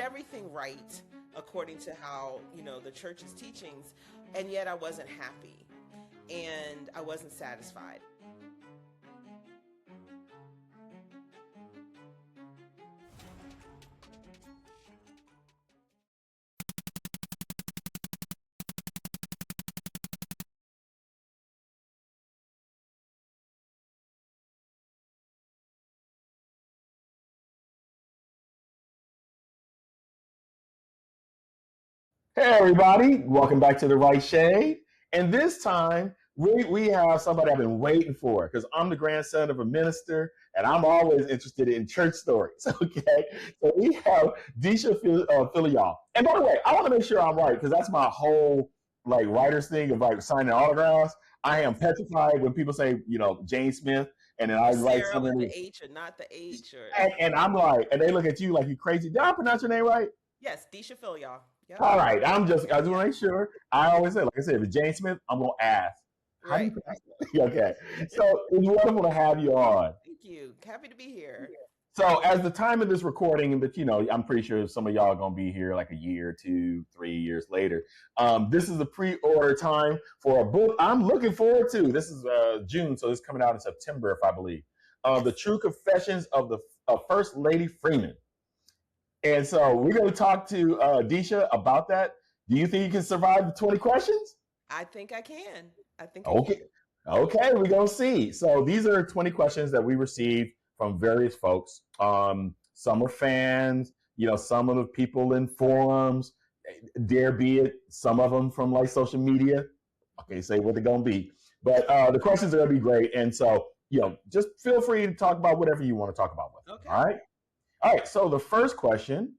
everything right according to how, the church's teachings, and yet I wasn't happy and I wasn't satisfied. Hey everybody, welcome back to The Right Shade. And this time we have somebody I've been waiting for because I'm the grandson of a minister and I'm always interested in church stories. Okay, so we have Philyaw. And by the way, I want to make sure I'm right because that's my whole like writer's thing of like signing autographs. I am Yes. petrified when people say, Jane Smith, and then I Or write Sarah with something, the H or not the H or and I'm like, and they look at you like you crazy. Did I pronounce your name right? yes, Deesha Philyaw. Yep. All right, I just Yeah. want to make sure. I always say, like I said, if it's Jane Smith, I'm gonna ask, how do you Right. pronounce it? Okay, so it's wonderful to have you on. Thank you. Happy to be here. So, as the time of this recording, but I'm pretty sure some of y'all are gonna be here like a year, 2, 3 years later. This is the pre-order time for a book I'm looking forward to. This is June, so it's coming out in September, if I believe. The Yes. True Confessions of the First Lady Freeman. And so we're going to talk to Deesha about that. Do you think you can survive the 20 questions? I think I can. I think I Okay. can. Okay, we're going to see. So these are 20 questions that we received from various folks. Some are fans, some of the people in forums, dare be it, some of them from like social media. Okay, say what they're going to be. But the questions are going to be great. And so, just feel free to talk about whatever you want to talk about with them. Okay. All right. All right. So the first question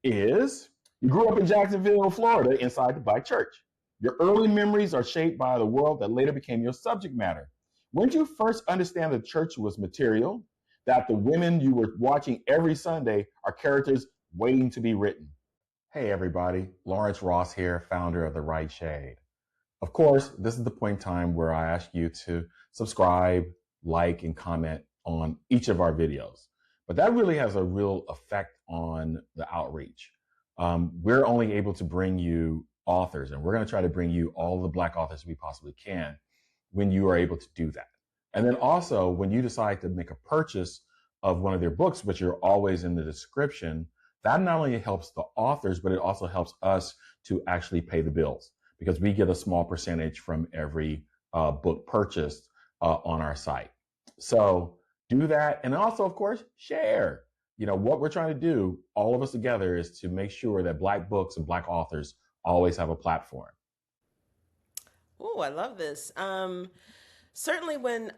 is you grew up in Jacksonville, Florida, inside the Black church. Your early memories are shaped by the world that later became your subject matter. When did you first understand the church was material, that the women you were watching every Sunday are characters waiting to be written? Hey, everybody. Lawrence Ross here, founder of The Right Shade. Of course, this is the point in time where I ask you to subscribe, like, and comment on each of our videos. But that really has a real effect on the outreach. We're only able to bring you authors, and we're going to try to bring you all the Black authors we possibly can when you are able to do that. And then also, when you decide to make a purchase of one of their books, which are always in the description, that not only helps the authors, but it also helps us to actually pay the bills because we get a small percentage from every book purchased on our site. So do that. And also, of course, share. What we're trying to do, all of us together, is to make sure that Black books and Black authors always have a platform. Oh, I love this. Certainly when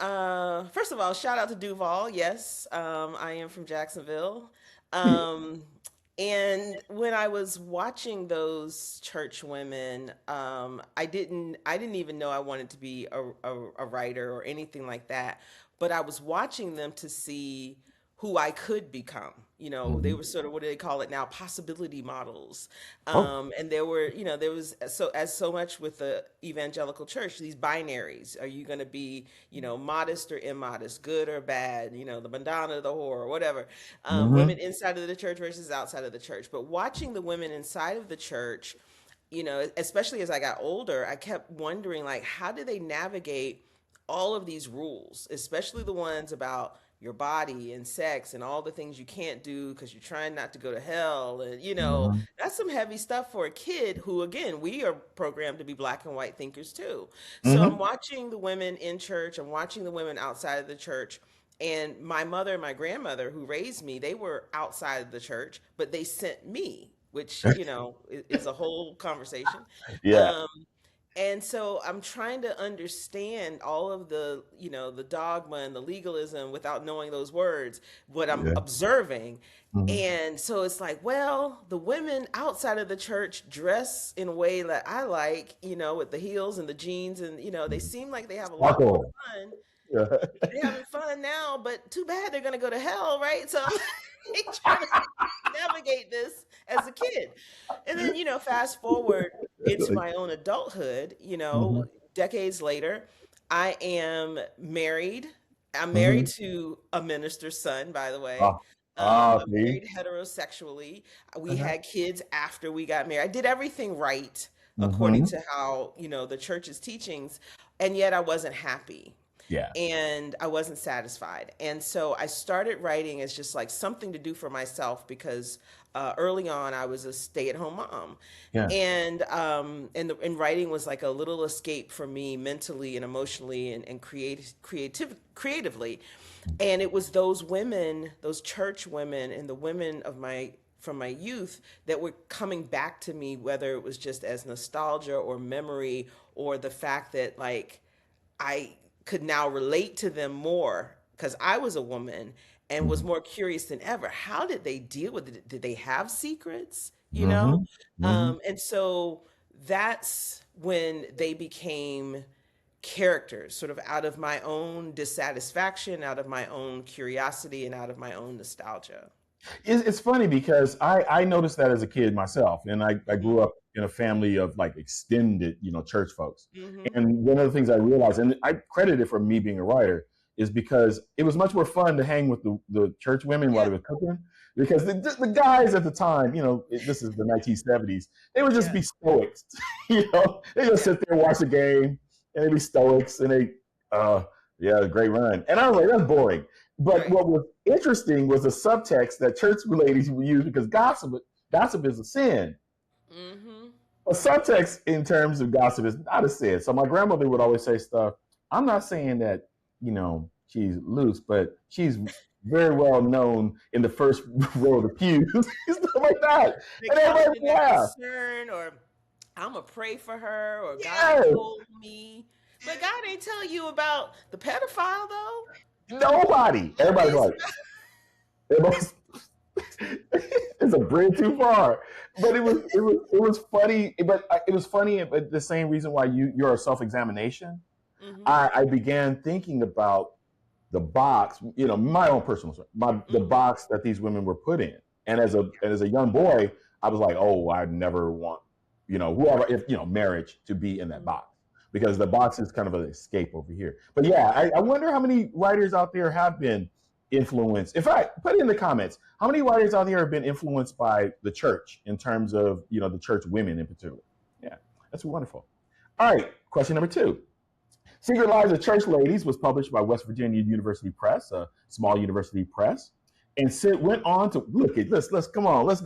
first of all, shout out to Duval. Yes, I am from Jacksonville. Um, and when I was watching those church women, I didn't even know I wanted to be a writer or anything like that. But I was watching them to see who I could become. They Mm-hmm. were sort of, what do they call it now? Possibility models. Oh. And there was so much with the evangelical church, these binaries. Are you going to be, modest or immodest, good or bad, the Madonna, the whore, or whatever. Mm-hmm. Women inside of the church versus outside of the church. But watching the women inside of the church, especially as I got older, I kept wondering, like, how do they navigate all of these rules, especially the ones about your body and sex and all the things you can't do because you're trying not to go to hell. And, Mm-hmm. that's some heavy stuff for a kid who, again, we are programmed to be black and white thinkers too. So I'm Mm-hmm. watching the women in church, I'm watching the women outside of the church. And my mother and my grandmother who raised me, they were outside of the church, but they sent me, which, is a whole conversation. Yeah. Um, and so I'm trying to understand all of the dogma and the legalism without knowing those words, what I'm Yeah. observing. Mm-hmm. And so it's like, well, the women outside of the church dress in a way that I like, with the heels and the jeans, and they seem like they have a lot more Sparkle. fun. Yeah. They're having fun now, but too bad they're gonna go to hell, right? So I'm like trying to navigate this as a kid. And then, fast forward into my own adulthood, Mhm. decades later, I am married. I'm married Mhm. to a minister's son, by the way. Wow. Ah, I see. married heterosexually. We Uh-huh. had kids after we got married. I did everything right according Mm-hmm. to how, the church's teachings, and yet I wasn't happy Yeah. and I wasn't satisfied. And so I started writing as just like something to do for myself because early on I was a stay-at-home mom. Yeah. And writing was like a little escape for me mentally and emotionally and creatively. And it was those women, those church women and the women of my from my youth that were coming back to me, whether it was just as nostalgia or memory or the fact that like I could now relate to them more because I was a woman and was more curious than ever. How did they deal with it? Did they have secrets? Mm-hmm. Mm-hmm. And so that's when they became characters, sort of out of my own dissatisfaction, out of my own curiosity, and out of my own nostalgia. It's funny because I noticed that as a kid myself, and I grew Hmm. up in a family of like extended, church folks. Hmm. And one of the things I realized, and I credit it for me being a writer, is because it was much more fun to hang with the church women while Yeah, they were cooking. Because the guys at the time, this is the 1970s, they would just yeah, be stoics. They just yeah, sit there, watch the game, and they be stoics, and uh, yeah, great run. And I was like, that's boring. But right. what was interesting was the subtext that church ladies would use because gossip is a sin. Hmm. A subtext in terms of gossip is not a sin. So my grandmother would always say stuff. I'm not saying that she's loose, but she's very well known in the first row of the pews, stuff like that, They and come everybody in would that laugh. concern, or I'm gonna pray for her, or God Yes, told me. But God ain't tell you about the pedophile, though. nobody. Everybody's It's like, everybody's it's a bridge too far. But it was funny. But it was funny. But the same reason why you're a self examination. mm-hmm, I began thinking about the box. My own personal story, the mm-hmm, box that these women were put in. And as a young boy, I was like, oh, I never want whoever if marriage to be in that mm-hmm. box because the box is kind of an escape over here. But yeah, I wonder how many writers out there have been influenced. In fact, put it in the comments. How many writers out there have been influenced by the church in terms of the church women in particular? Yeah, that's wonderful. All right, question number two. Secret Lives of Church Ladies was published by West Virginia University Press, a small university press, and Sid went on to look at let's come on let's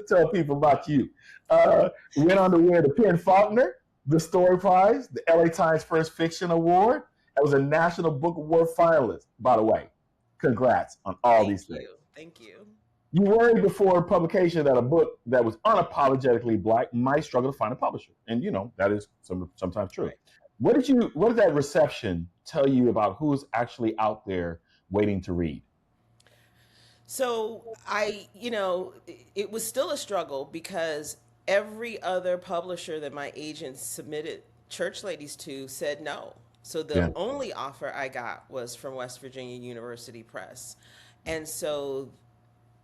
tell people about you. Went on to win the Penn Faulkner, the Story Prize, the LA Times First Fiction Award. It was a National Book Award finalist. By the way, congrats on all Thank these things. you, thank you. You worried before publication that a book that was unapologetically black might struggle to find a publisher, and that is sometimes true. Right. What did that reception tell you about who's actually out there waiting to read? So it was still a struggle because every other publisher that my agent submitted Church Ladies to said no. So the Yeah. only offer I got was from West Virginia University Press. And so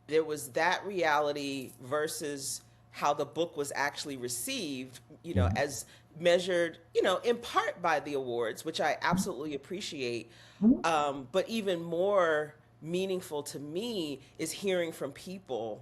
there was that reality versus how the book was actually received, Mhm. as measured, in part by the awards, which I absolutely appreciate. Mhm. But even more meaningful to me is hearing from people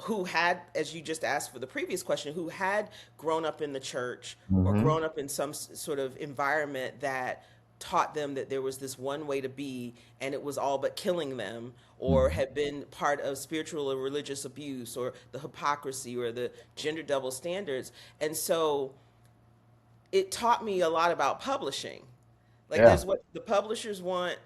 who had, as you just asked for the previous question, who had grown up in the church or Mhm. grown up in some sort of environment that taught them that there was this one way to be and it was all but killing them, or Mhm. had been part of spiritual or religious abuse or the hypocrisy or the gender double standards. And so it taught me a lot about publishing. Like Yeah. there's what the publishers want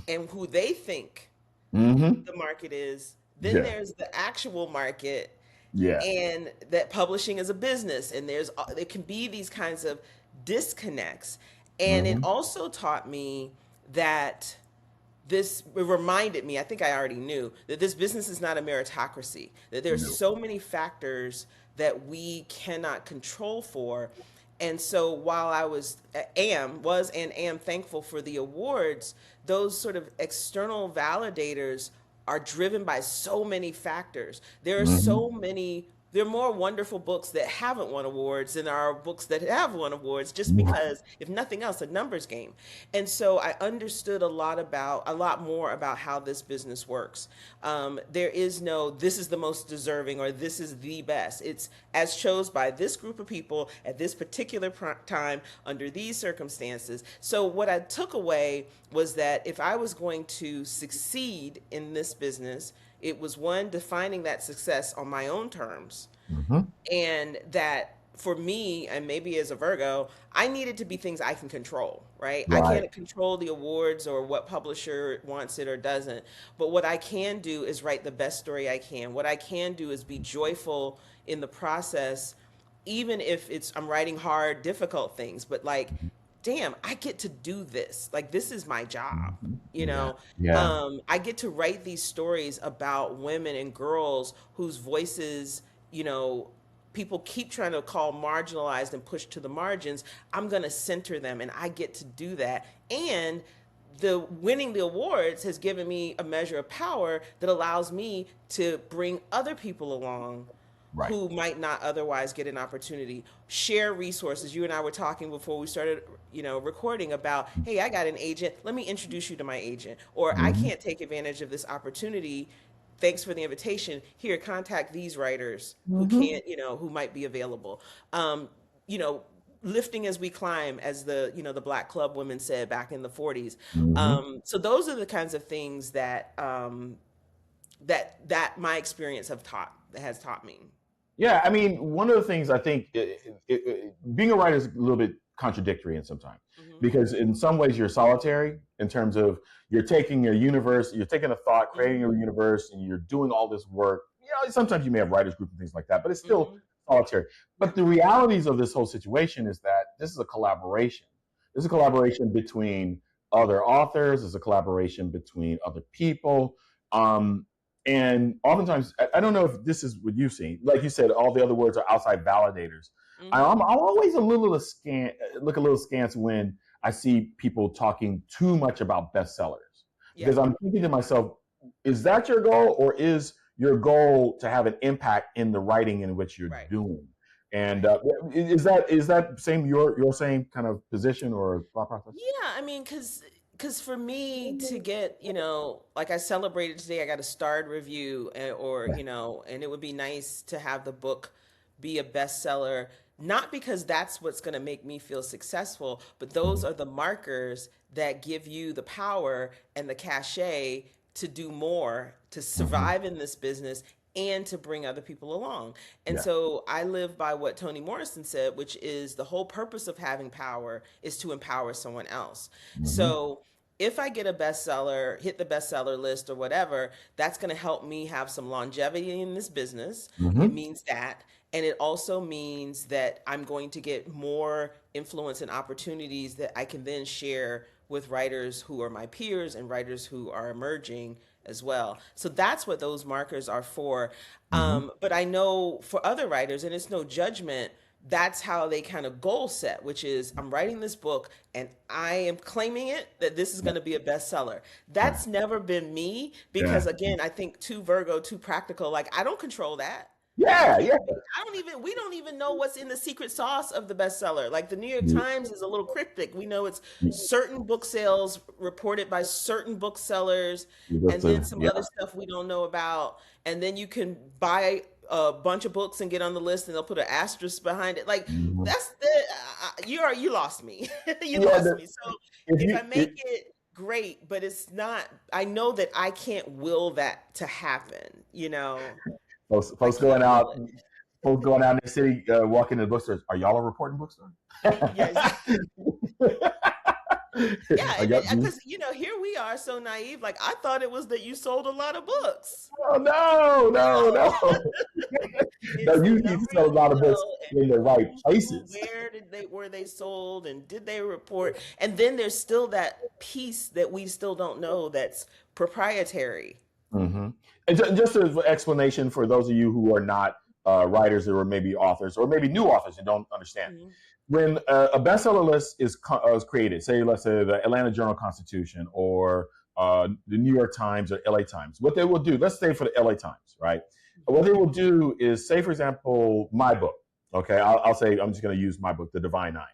and who they think Mhm. the market is. Then Yeah. there's the actual market, Yeah. and that publishing is a business, and there can be these kinds of disconnects. And it Mhm. also taught me that it reminded me, I think I already knew, that this business is not a meritocracy, that there's No. so many factors that we cannot control for. And so while I and am thankful for the awards, those sort of external validators are driven by so many factors. There are Mhm. so many there are more wonderful books that haven't won awards than there are books that have won awards, just Right. because, if nothing else, a numbers game. And so I understood a lot more about how this business works. There is no, this is the most deserving or this is the best. It's as chose by this group of people at this particular time under these circumstances. So what I took away was that if I was going to succeed in this business, it was one, defining that success on my own terms, Hmm. and that for me, and maybe as a Virgo, I needed to be things I can control, right? I Right. can't control the awards or what publisher wants it or doesn't, but what I can do is write the best story I can. What I can do is be joyful in the process, even if it's I'm writing hard, difficult things, but like, damn, I get to do this. Like, this is my job, Mhm. you Yeah. know? Yeah. I get to write these stories about women and girls whose voices, you know, people keep trying to call marginalized and pushed to the margins. I'm going to center them, and I get to do that. And the winning the awards has given me a measure of power that allows me to bring other people along Right. who might not otherwise get an opportunity. Share resources. You and I were talking before we started, recording about, hey, I got an agent, let me introduce you to my agent, or I Hmm. can't take advantage of this opportunity, thanks for the invitation, here, contact these writers who Hmm. can't, who might be available. um, you know Lifting as we climb, as the black club women said back in the 40s. Hmm. So those are the kinds of things that that my experience has taught me. Yeah, I mean, one of the things I think being a writer is a little bit contradictory in some time, Hmm. because in some ways you're solitary in terms of you're taking your universe, you're taking a thought, creating a Hmm. universe, and you're doing all this work. Sometimes you may have writers group and things like that, but it's still Hmm. solitary. Yeah. But the realities of this whole situation is that this is a collaboration. This is a Right. collaboration between other authors. It's a collaboration between other people. Um, and oftentimes, I don't know if this is what you've seen. Like you said, all the other words are outside validators. I'm, Hmm. I'm always a little look a little scant when I see people talking too much about bestsellers, Yeah. because I'm thinking to myself, is that your goal, or is your goal to have an impact in the writing in which you're Right. doing? And Right. is that same your same kind of position or thought process? Yeah, I mean, cause for me to get, like I celebrated today, I got a starred review, or Yeah. and it would be nice to have the book be a bestseller, not because that's what's going to make me feel successful, but those Mhm. are the markers that give you the power and the cachet to do more, to Mhm. survive in this business, and to bring other people along. And Yeah. so I live by what Toni Morrison said, which is the whole purpose of having power is to empower someone else. Mhm. So if I get a bestseller, hit the bestseller list or whatever, that's going to help me have some longevity in this business. It Mhm. means that. And it also means that I'm going to get more influence and opportunities that I can then share with writers who are my peers and writers who are emerging as well. So that's what those markers are for. Mhm. But I know for other writers, and it's no judgment, that's how they kind of goal set, which is I'm writing this book and I am claiming it that this is Yeah. going to be a bestseller. Yeah. That's never been me Yeah. because, again, I think too Virgo, too practical. Like, I don't control that. Yeah. Yeah. We don't even know what's in the secret sauce of the bestseller. Like, the New York Yeah. Times is a little cryptic. We know it's certain book sales reported by certain booksellers, and then some Yeah. other stuff we don't know about. And then you can buy a bunch of books and get on the list, and they'll put an asterisk behind it. Like, Mhm. that's you lost me. You Yeah. lost me. So If if you I make it, great, but it's not. I know that I can't will that to happen. I folks going can't will out, it. folks going out in the city, walking to the bookstores. Are y'all a reporting bookstore? Yes. Yeah, Are and y'all, because here we are so naive. Like, I thought it was that you sold a lot of books. oh, no, no, No, no. it's No, the you need to number sell a you lot of books sell and in the right who, places. where were they sold, and did they report? And then there's still that piece that we still don't know that's proprietary. Hmm. And just as an explanation for those of you who are not writers or maybe authors or maybe new authors and don't understand, Mhm. when a bestseller list is created, say let's say the Atlanta Journal Constitution or the New York Times or LA Times, what they will do, let's say for the LA Times, right? what they will do is, say, for example, my book. Okay, I'll say I'm just going to use my book, The Divine Nine.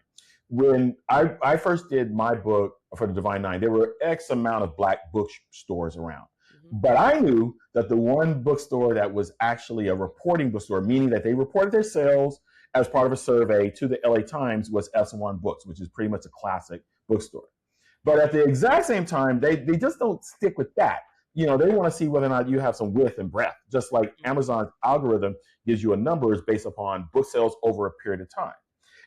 When I first did my book for The Divine Nine, there were X amount of black bookstores around. Hmm. But I knew that the one bookstore that was actually a reporting bookstore, meaning that they reported their sales as part of a survey to the LA Times, was S1 Books, which is pretty much a classic bookstore. But at the exact same time, they just don't stick with that. They want to see whether or not you have some width and breadth, just like Amazon's algorithm gives you a numbers based upon book sales over a period of time.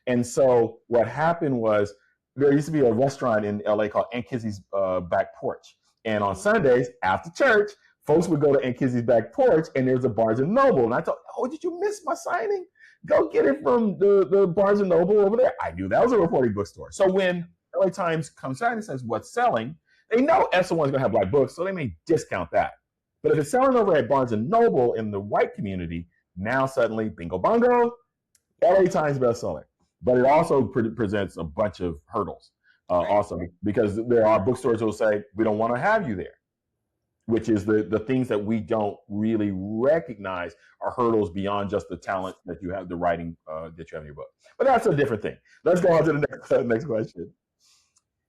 And so what happened was there used to be a restaurant in LA called Aunt Kizzy's Back Porch. And on Hmm. Sundays after church, folks would go to Aunt Kizzy's Back Porch and there's a Barnes and Noble. And I thought, oh, did you miss my signing? Go get it from the Barnes and Noble over there. I knew that was a reporting bookstore. So when LA Times comes out and says what's selling, they know S1 is going to have black books, so they may discount that. But if it's selling over at Barnes and Noble in the white community, now suddenly, bingo bongo, LA Times bestseller. But it also presents a bunch of hurdles, Right. also, because there are bookstores who will say, we don't want to have you there, which is the things that we don't really recognize are hurdles beyond just the talent that you have, the writing that you have in your book. But that's a different thing. Let's go on to the next question.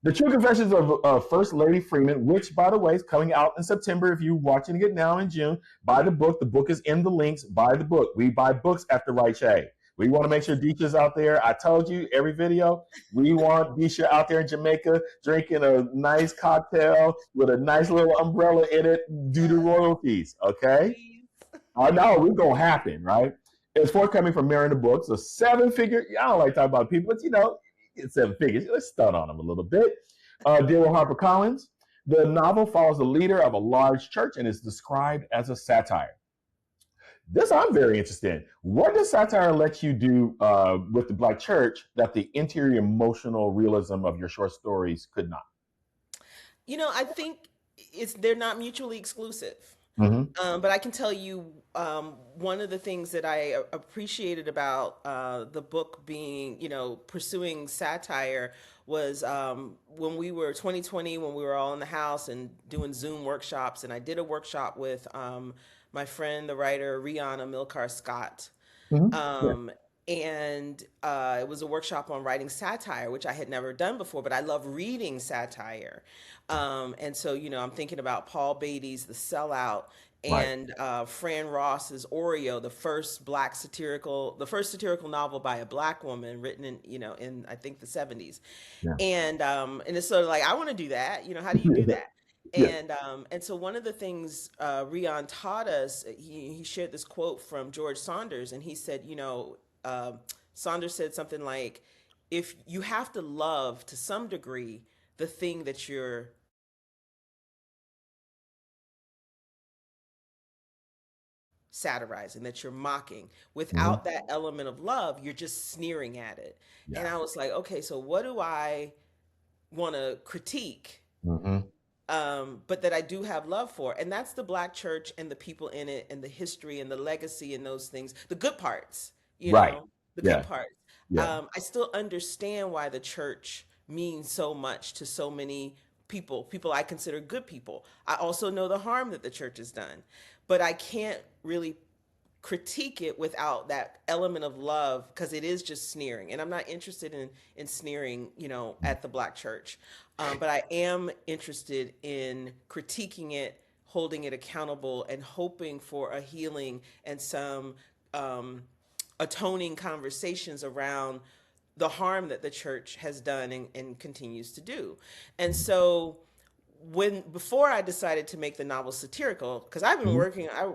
The True Confessions of First Lady Freeman, which, by the way, is coming out in September. If you're watching it now in June, buy the book. The book is in the links. Buy the book. We buy books at the right shade. We want to make sure Deesha's out there. I told you every video, we want Deesha out there in Jamaica drinking a nice cocktail with a nice little umbrella in it due to royalties. Okay? Please. I know we're going to happen, right? It's forthcoming from Mariner Books, a seven-figure. I don't like talking about people, but get seven figures. Let's stun on them a little bit. Deal with HarperCollins. The novel follows the leader of a large church and is described as a satire. This I'm very interested in. What does satire let you do with the Black church that the interior emotional realism of your short stories could not? I think they're not mutually exclusive. Mm-hmm. But I can tell you one of the things that I appreciated about the book being, pursuing satire was when we were 2020, when we were all in the house and doing Zoom workshops. And I did a workshop with my friend, the writer Rihanna Milcar Scott. Mm-hmm. Yeah. Um, and it was a workshop on writing satire, which I had never done before, but I love reading satire. And so, I'm thinking about Paul Beatty's The Sellout Right. and Fran Ross's Oreo, the first satirical novel by a black woman written in I think the 70s. Yeah. And it's sort of like, I want to do that. How do you do that? Yeah. And so one of the things Rion taught us, he shared this quote from George Saunders, and he said, Saunders said something like, if you have to love to some degree the thing that you're satirizing, that you're mocking, Mm-hmm. without that element of love, you're just sneering at it. And Yeah. I was like, okay, so what do I want to critique? Mm-hmm. But that I do have love for. And that's the black church and the people in it and the history and the legacy and those things, the good parts, Right. the good Yeah. parts. Yeah. I still understand why the church means so much to so many people I consider good people. I also know the harm that the church has done, but I can't really critique it without that element of love because it is just sneering, and I'm not interested in sneering at the black church, but I am interested in critiquing it, holding it accountable, and hoping for a healing and some um, atoning conversations around the harm that the church has done and continues to do. And so when before I decided to make the novel satirical, because I've been Mm-hmm.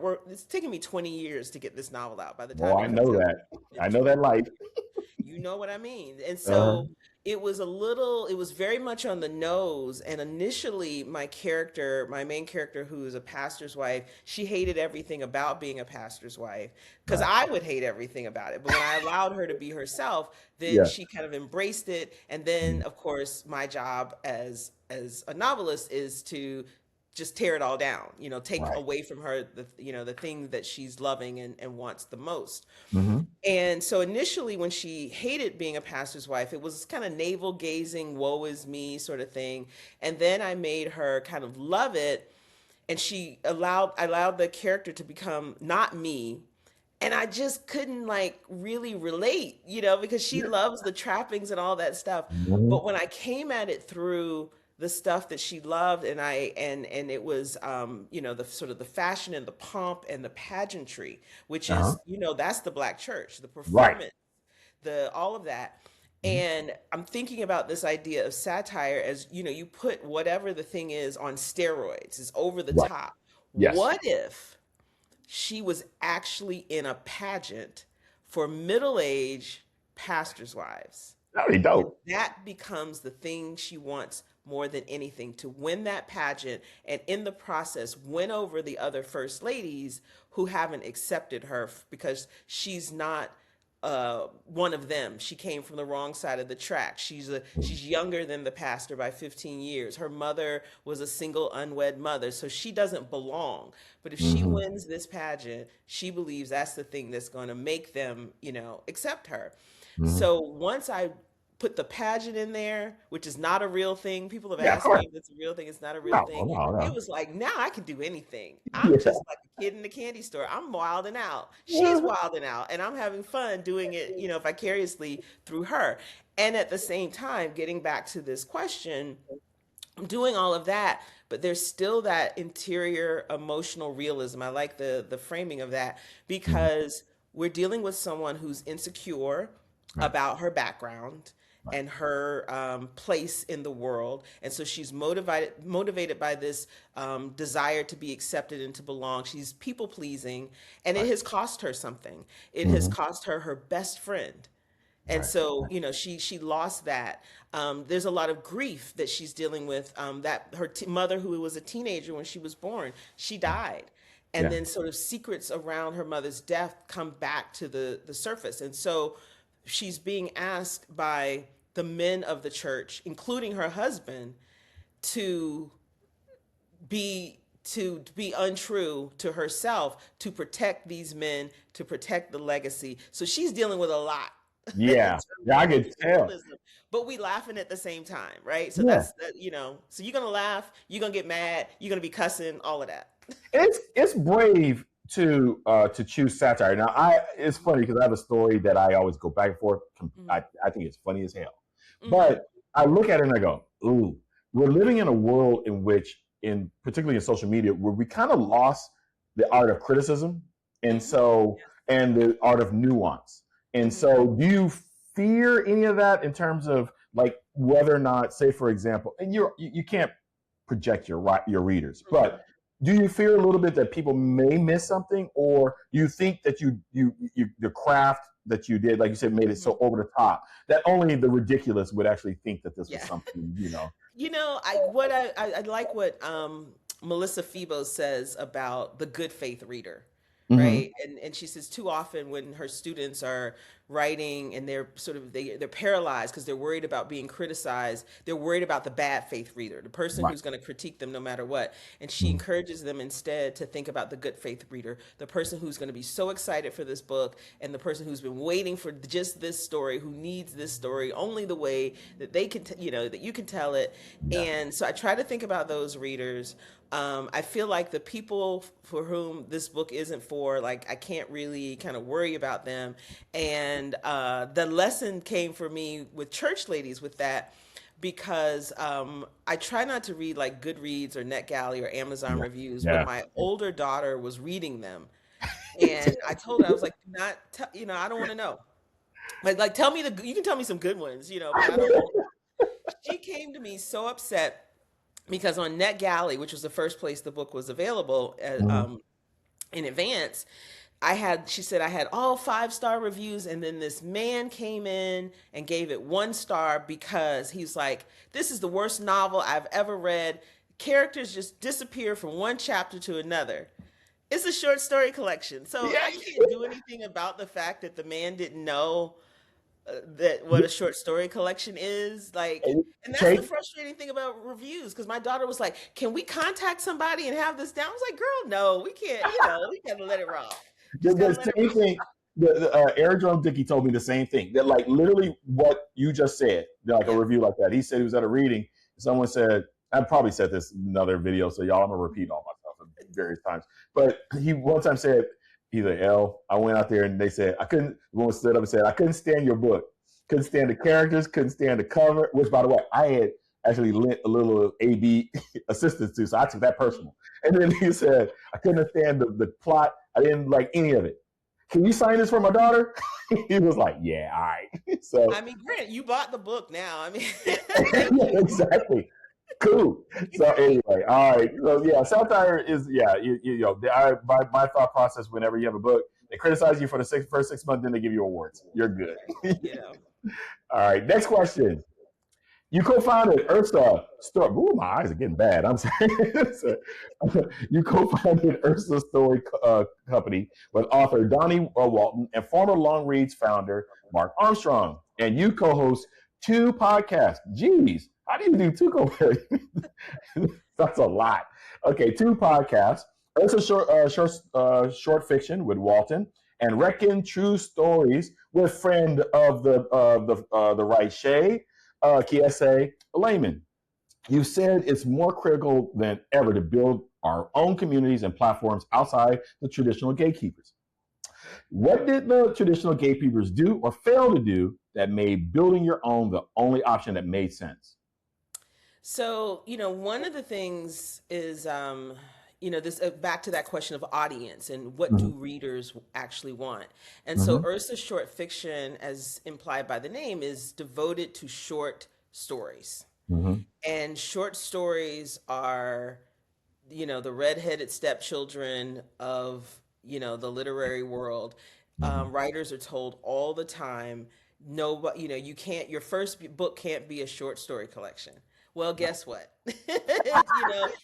working, it's taken me 20 years to get this novel out. By the Oh, time I it comes know out that. in I know that life. 2020, you know what I mean. And Uh-huh. so it was very much on the nose. And initially, my main character, who is a pastor's wife, she hated everything about being a pastor's wife because Right. I would hate everything about it. But when I allowed her to be herself, then Yeah. she kind of embraced it. And then, Mm. of course, my job as a novelist is to just tear it all down, take Right. away from her the thing that she's loving and wants the most. Mm-hmm. And so initially, when she hated being a pastor's wife, it was kind of navel gazing, woe is me sort of thing. And then I made her kind of love it. and I allowed the character to become not me, and I just couldn't like really relate, because she Yeah. loves the trappings and all that stuff. Mhm. But when I came at it through the stuff that she loved, and it was, the sort of the fashion and the pomp and the pageantry, which Uh-huh. is, that's the Black church, the Right. performance, the all of that. Mhm. And I'm thinking about this idea of satire as, you put whatever the thing is on steroids, is over the Right. top. Yes. What if she was actually in a pageant for middle-aged pastors' wives? That'd be And dope. that becomes the thing she wants more than anything, to win that pageant, and in the process win over the other first ladies who haven't accepted her because she's not one of them. She came from the wrong side of the track. She's younger than the pastor by 15 years. Her mother was a single unwed mother, so she doesn't belong. But if she Hmm. wins this pageant, she believes that's the thing that's going to make them, accept her. Hmm. So once I put the pageant in there, which is not a real thing, people have Yeah, of asked course. me if it's a real thing. It's not a real No, thing. no, It no. was like, now I can do anything. I'm Yeah. just like a kid in the candy store. I'm wilding out. She's wilding out, and I'm having fun doing it, vicariously through her. And at the same time, getting back to this question, I'm doing all of that, but there's still that interior emotional realism. I like the framing of that, Mhm. because we're dealing with someone who's insecure Right. about her background Right. and her place in the world, and so she's motivated by this desire to be accepted and to belong. She's people pleasing, and it Right. has cost her something. It has Hmm. cost her her best friend, and Right. so, she lost that. There's a lot of grief that she's dealing with. That her mother, who was a teenager when she was born, she Right. died, and Yeah. then sort of secrets around her mother's death come back to the surface. And so, she's being asked by the men of the church, including her husband, to be untrue to herself, to protect these men, to protect the legacy. So she's dealing with a lot in Yeah. terms Yeah, I of could the tell. realism, but we laughing at the same time, right? So Yeah. that's that, so you're gonna laugh, you're gonna get mad, you're gonna be cussing, all of that. It's brave to choose satire. Now, it's funny because I have a story that I always go back and forth. Mm-hmm. I think it's funny as hell, Mm-hmm. but I look at it and I go, "Ooh, we're living in a world in which, in particularly in social media, where we kind of lost the art of criticism, and Mm-hmm. so Yes. and the art of nuance. And Mm-hmm. so, do you fear any of that in terms of like whether or not, say, for example, and you can't project your readers, Mm-hmm. but do you fear a little bit that people may miss something, or you think that you the craft that you did, like you said, made it Mm-hmm. so over the top that only the ridiculous would actually think that this was Yeah. something, you know? I like what Melissa Febo says about the good faith reader, Hmm. right? And she says too often when her students are writing and they're sort of they're paralyzed because they're worried about being criticized, they're worried about the bad faith reader, the person Right. who's going to critique them no matter what. And she Mhm. encourages them instead to think about the good faith reader, the person who's going to be so excited for this book, and the person who's been waiting for just this story, who needs this story only the way that they can, that you can tell it. Yeah. And so I try to think about those readers. I feel like the people for whom this book isn't for, like, I can't really kind of worry about them. And the lesson came for me with church ladies with that, because I try not to read like Goodreads or NetGalley or Amazon Yeah. reviews, but Yeah. my older daughter was reading them. And I told her, I was like, do not, I don't want to know. Like, tell me you can tell me some good ones, but I don't want to know. She came to me so upset because on NetGalley, which was the first place the book was available Mhm. in advance, she said I had all 5-star reviews, and then this man came in and gave it 1 star because he's like, this is the worst novel I've ever read. Characters just disappear from one chapter to another. It's a short story collection. So Yeah. I can't do anything about the fact that the man didn't know that what a short story collection is like. And that's the Take frustrating thing about reviews, because my daughter was like, can we contact somebody and have this down? I was like, girl, no, we can't. We gotta let it rock. Just gotta let the it same rock. thing. The Airdrome Dickey told me the same thing. That like literally what you just said, like a Yeah. review like that. He said he was at a reading. Someone said, I probably said this in another video, so y'all, I'm gonna repeat all myself. various times. But he one time said, he's like, L, I went out there and they said, I couldn't, the woman stood up and said, I couldn't stand your book. Couldn't stand the characters, couldn't stand the cover, which, by the way, I had actually lent a little AB assistance to, so I took that personal. And then he said, I couldn't stand the plot. I didn't like any of it. Can you sign this for my daughter? He was like, yeah, all right. So, I mean, Grant, you bought the book now. I mean, yeah, thank you. exactly. Cool. So anyway, all right. So yeah, satire is yeah. My thought process whenever you have a book, they criticize you for the first 6 months, then they give you awards. You're good. Right. You know. All right. Next question. You co-founded Ursa Story. Ooh, my eyes are getting bad. I'm sorry. So, you co-founded Ursa Story Company with author Donnie Walton and former Long Reads founder Mark Armstrong. And you co-host two podcasts. Jeez, how do you do two co-hosts? That's a lot. Okay, two podcasts. Ursa short fiction with Walton and Reckon True Stories with friend of the right Shay, Kiese Layman. You said it's more critical than ever to build our own communities and platforms outside the traditional gatekeepers. What did the traditional gatekeepers do or fail to do that made building your own the only option that made sense? So, one of the things is, this back to that question of audience and what do Mm-hmm. readers actually want. And so, Mm-hmm. Ursa's short fiction, as implied by the name, is devoted to short stories. Mm-hmm. And short stories are, the redheaded stepchildren of, the literary world. Mm-hmm. Writers are told all the time, no, but you can't, your first book can't be a short story collection. Well, guess what?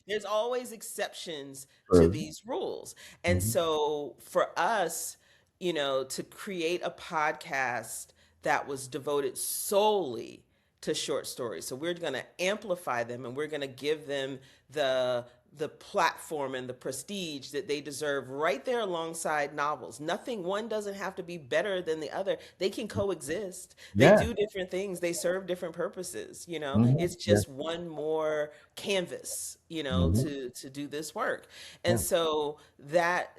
There's always exceptions to True. these rules. And Mm-hmm. so for us, to create a podcast that was devoted solely to short stories. So we're going to amplify them and we're going to give them the platform and the prestige that they deserve right there alongside novels. Nothing one doesn't have to be better than the other. They can coexist. They Yeah. do different things. They serve different purposes, Mm-hmm. It's Yeah. just one more canvas, Mm-hmm. to do this work. And Yeah. so that,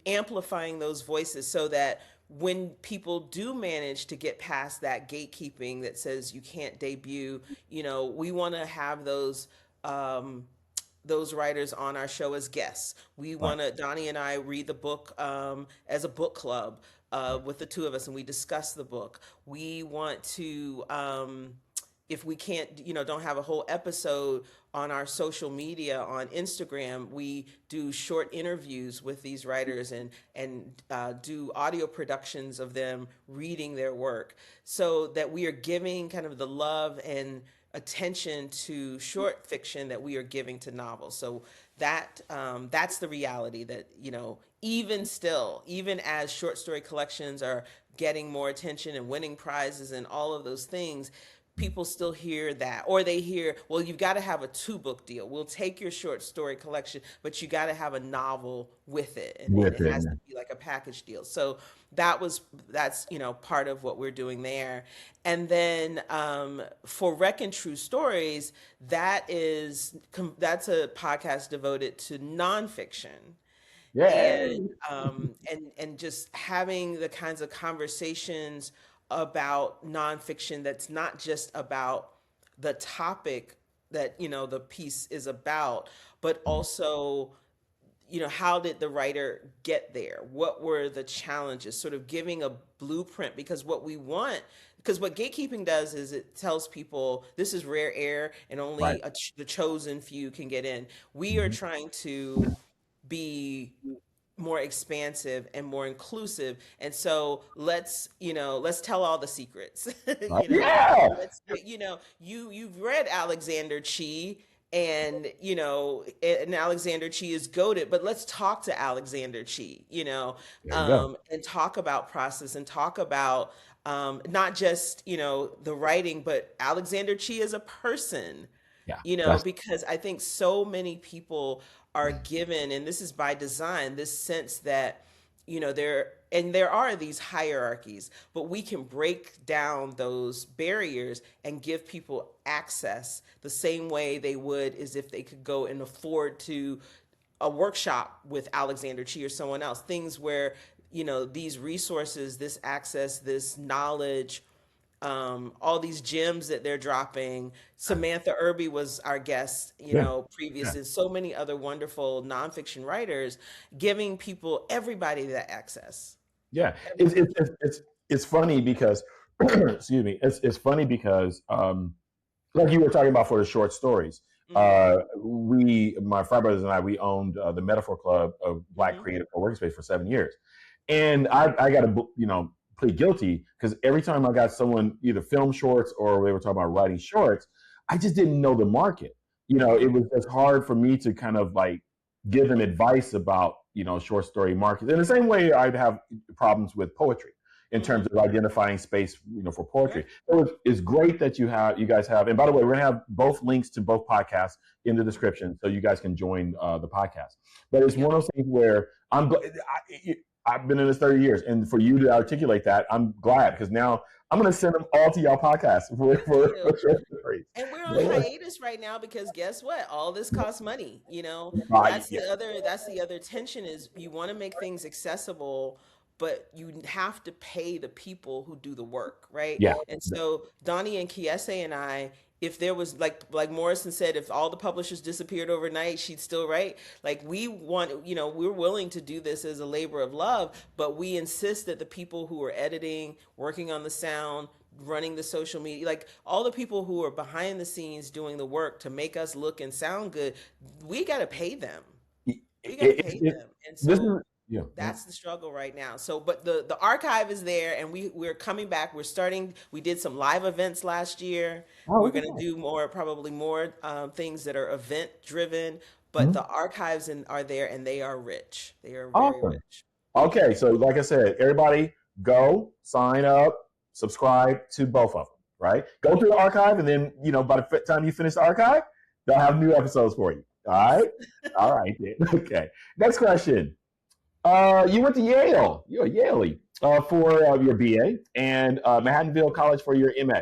amplifying those voices so that when people do manage to get past that gatekeeping that says you can't debut, we want to have those writers on our show as guests. We Right. want to, Donnie and I read the book as a book club with the two of us, and we discuss the book. We want to, if we can't, don't have a whole episode on our social media on Instagram, we do short interviews with these writers and do audio productions of them reading their work, so that we are giving kind of the love and attention to short fiction that we are giving to novels. So that's the reality that even still, even as short story collections are getting more attention and winning prizes and all of those things, people still hear that, or they hear, well, you've got to have a two-book deal. We'll take your short story collection, but you got to have a novel with it, and With it it. has to be like a package deal. So that's part of what we're doing there. And then for Reckon True Stories, that's a podcast devoted to nonfiction, Yay. and just having the kinds of conversations about nonfiction that's not just about the topic that the piece is about, but also how did the writer get there, what were the challenges, sort of giving a blueprint. Because what gatekeeping does is it tells people this is rare air and Right. only the chosen few can get in. We are Mm-hmm. trying to be more expansive and more inclusive, and so let's tell all the secrets. Right. Yeah. Let's you've read Alexander Chi, and Alexander Chi is goated, but let's talk to Alexander Chi, There you go. and talk about process and talk about not just the writing, but Alexander Chi as a person, Yeah. That's because I think so many people are given, and this is by design, this sense that, they're and there are these hierarchies, but we can break down those barriers and give people access the same way they would as if they could go and afford to a workshop with Alexander Chi or someone else. Things where, these resources, this access, this knowledge, all these gems that they're dropping. Samantha Irby was our guest, Yeah. previous, Yeah. and so many other wonderful nonfiction writers giving people, everybody, that access. Yeah. Everybody. It's funny because excuse me. It's funny because like you were talking about for the short stories. Mm-hmm. My frat brothers and I, we owned the Metaphor Club of Black Mm-hmm. Creative Co-working Space for 7 years, and I got to plead guilty because every time I got someone either film shorts or they were talking about writing shorts, I just didn't know the market. It Mm-hmm. was just hard for me to kind of like give them advice about short story markets. In the same way, I'd have problems with poetry in Mm-hmm. terms of identifying space, for poetry. Right. So it's great that you guys have. And by the way, we're gonna have both links to both podcasts in the description, so you guys can join the podcast. But it's Yep. one of those things where I've been in this 30 years, and for you to articulate that, I'm glad because now I'm gonna send them all to y'all podcasts Thank you. for short stories. And we're on hiatus right now because guess what? All this costs money. Yeah, That's the other tension is you want to make things accessible, but you have to pay the people who do the work, right? yeah, And so Donnie and Kiese and I, if there was like Morrison said, if all the publishers disappeared overnight, she'd still write. Like we're willing to do this as a labor of love, but we insist that the people who are editing, working on the sound, running the social media, like all the people who are behind the scenes doing the work to make us look and sound good, we got to pay them. it, We got to it, pay it, them. And this is so yeah. that's the struggle right now. So, but the archive is there, and we're coming back. We're starting. We did some live events last year. Oh, We're look at gonna that. do probably more things that are event driven. But Mhm. the archives are there, and they are rich. They are very Awesome. rich. Okay, so like I said, everybody go sign up, subscribe to both of them, right? Go through the archive, and then by the time you finish the archive, they'll have new episodes for you. All Yes. right, all right, then. Okay. Next question. You went to Yale. You're a Yaley for your BA, and Manhattanville College for your MA.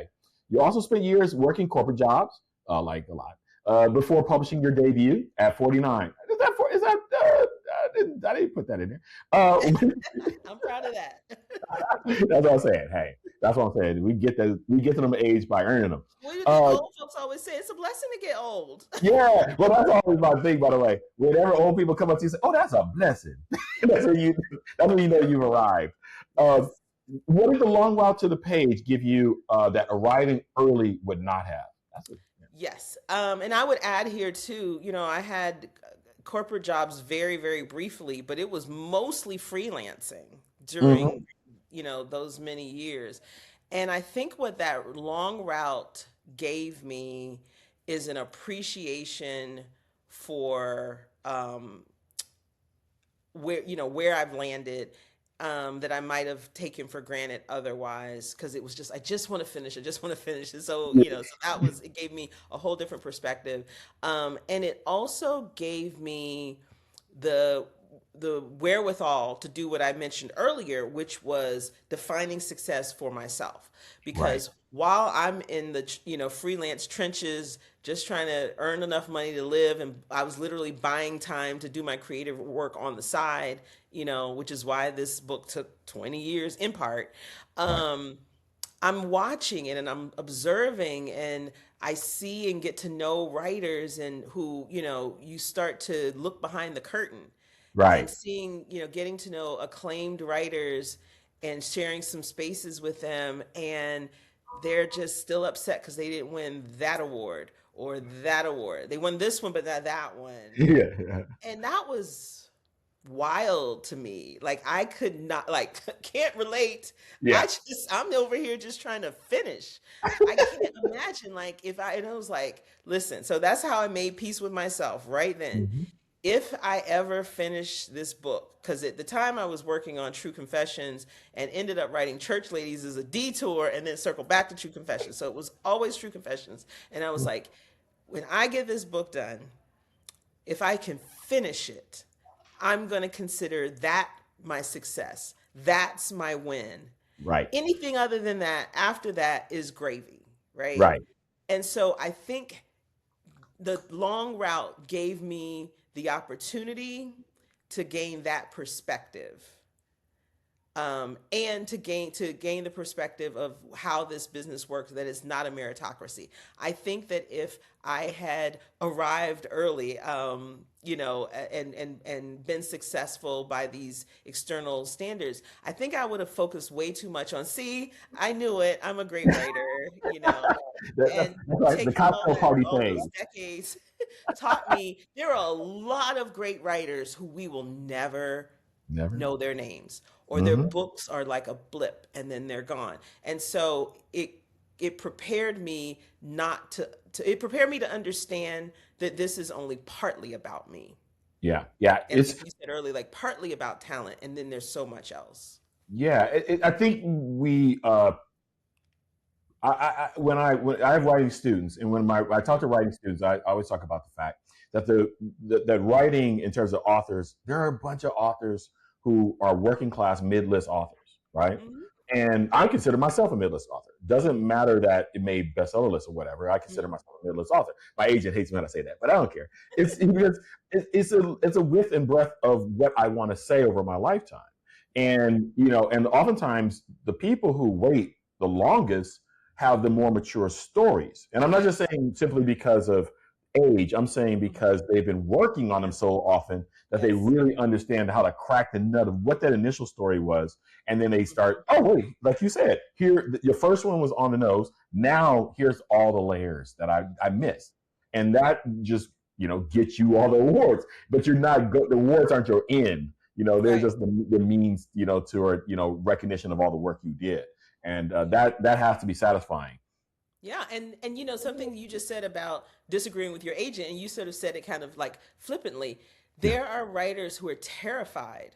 You also spent years working corporate jobs, like a lot, before publishing your debut at 49. Is that I didn't put that in there. I'm proud of that. That's what I'm saying. Hey, that's what I'm saying. We get to them age by earning them. What do the Uh, old folks always say? It's a blessing to get old. yeah, well, that's always my thing. By the way, whenever old people come up to you and say, "Oh, that's a blessing," that's when you that's when you know you've arrived. Uh, Yes. what did the long route to the page give you that arriving early would not have? That's a, Yes. And I would add here too, I had corporate jobs very, very briefly, but it was mostly freelancing Mhm. during, those many years. And I think what that long route gave me is an appreciation for where I've landed, that I might have taken for granted otherwise, because it was just, I just want to finish, I just want to finish it. So so it gave me a whole different perspective, and it also gave me the the wherewithal to do what I mentioned earlier, which was defining success for myself. Right, Because while I'm in the freelance trenches, just trying to earn enough money to live, and I was literally buying time to do my creative work on the side, which is why this book took 20 years in part. right, Um, I'm watching it and I'm observing, and I see and get to know writers, and who, you start to look behind the curtain and right. seeing, getting to know acclaimed writers and sharing some spaces with them, and they're just still upset because they didn't win that award or that award. They won this one, but not that one. Yeah, And that was wild to me. Like I could not, like can't relate. yeah. I'm over here just trying to finish. I can't imagine, like, if I and I was like, listen, so that's how I made peace with myself right then. Mhm. If I ever finish this book, because at the time I was working on True Confessions and ended up writing Church Ladies as a detour and then circle back to True Confessions. So it was always True Confessions. And I was like, when I get this book done, if I can finish it, I'm going to consider that my success. That's my win. Right. Anything other than that, after that is gravy, right? Right. And so I think the long route gave me the opportunity to gain that perspective, and to gain the perspective of how this business works, that it's not a meritocracy. I think that if I had arrived early, and been successful by these external standards, I think I would have focused way too much on, see, I knew it, I'm a great writer. That's And like the taking cocktail party all those phase. decades taught me there are a lot of great writers who we will never Never know. know their names, or their Hmm. books are like a blip and then they're gone. And so it prepared me not to it prepared me to understand that this is only partly about me. Yeah. Yeah. And like you said earlier, like partly about talent, and then there's so much else. I think when I have writing students, and I talk to writing students, I always talk about the fact that that writing in terms of authors, there are a bunch of authors who are working class mid-list authors, right? Hmm. And I consider myself a mid-list author. Doesn't matter that it made bestseller lists or whatever. I consider Hmm. myself a mid-list author. My agent hates me when I say that, but I don't care. It's because it's a width and breadth of what I want to say over my lifetime. And and oftentimes the people who wait the longest have the more mature stories. And I'm not just Yes. saying simply because of age. I'm saying Hmm. because they've been working on them Yes. so often that they Yes. really understand how to crack the nut of what that initial story was. And then they Hmm. start, oh, wait, like you said, here, your first one was on the nose. Now here's all the layers that I missed. And that just, gets you all the awards, but you're not, the awards aren't your end. They're Right. just the means, to, recognition of all the work you did. And Yeah. that has to be satisfying. Yeah, and something you just said about disagreeing with your agent, and you sort of said it kind of like flippantly. Yeah. There are writers who are terrified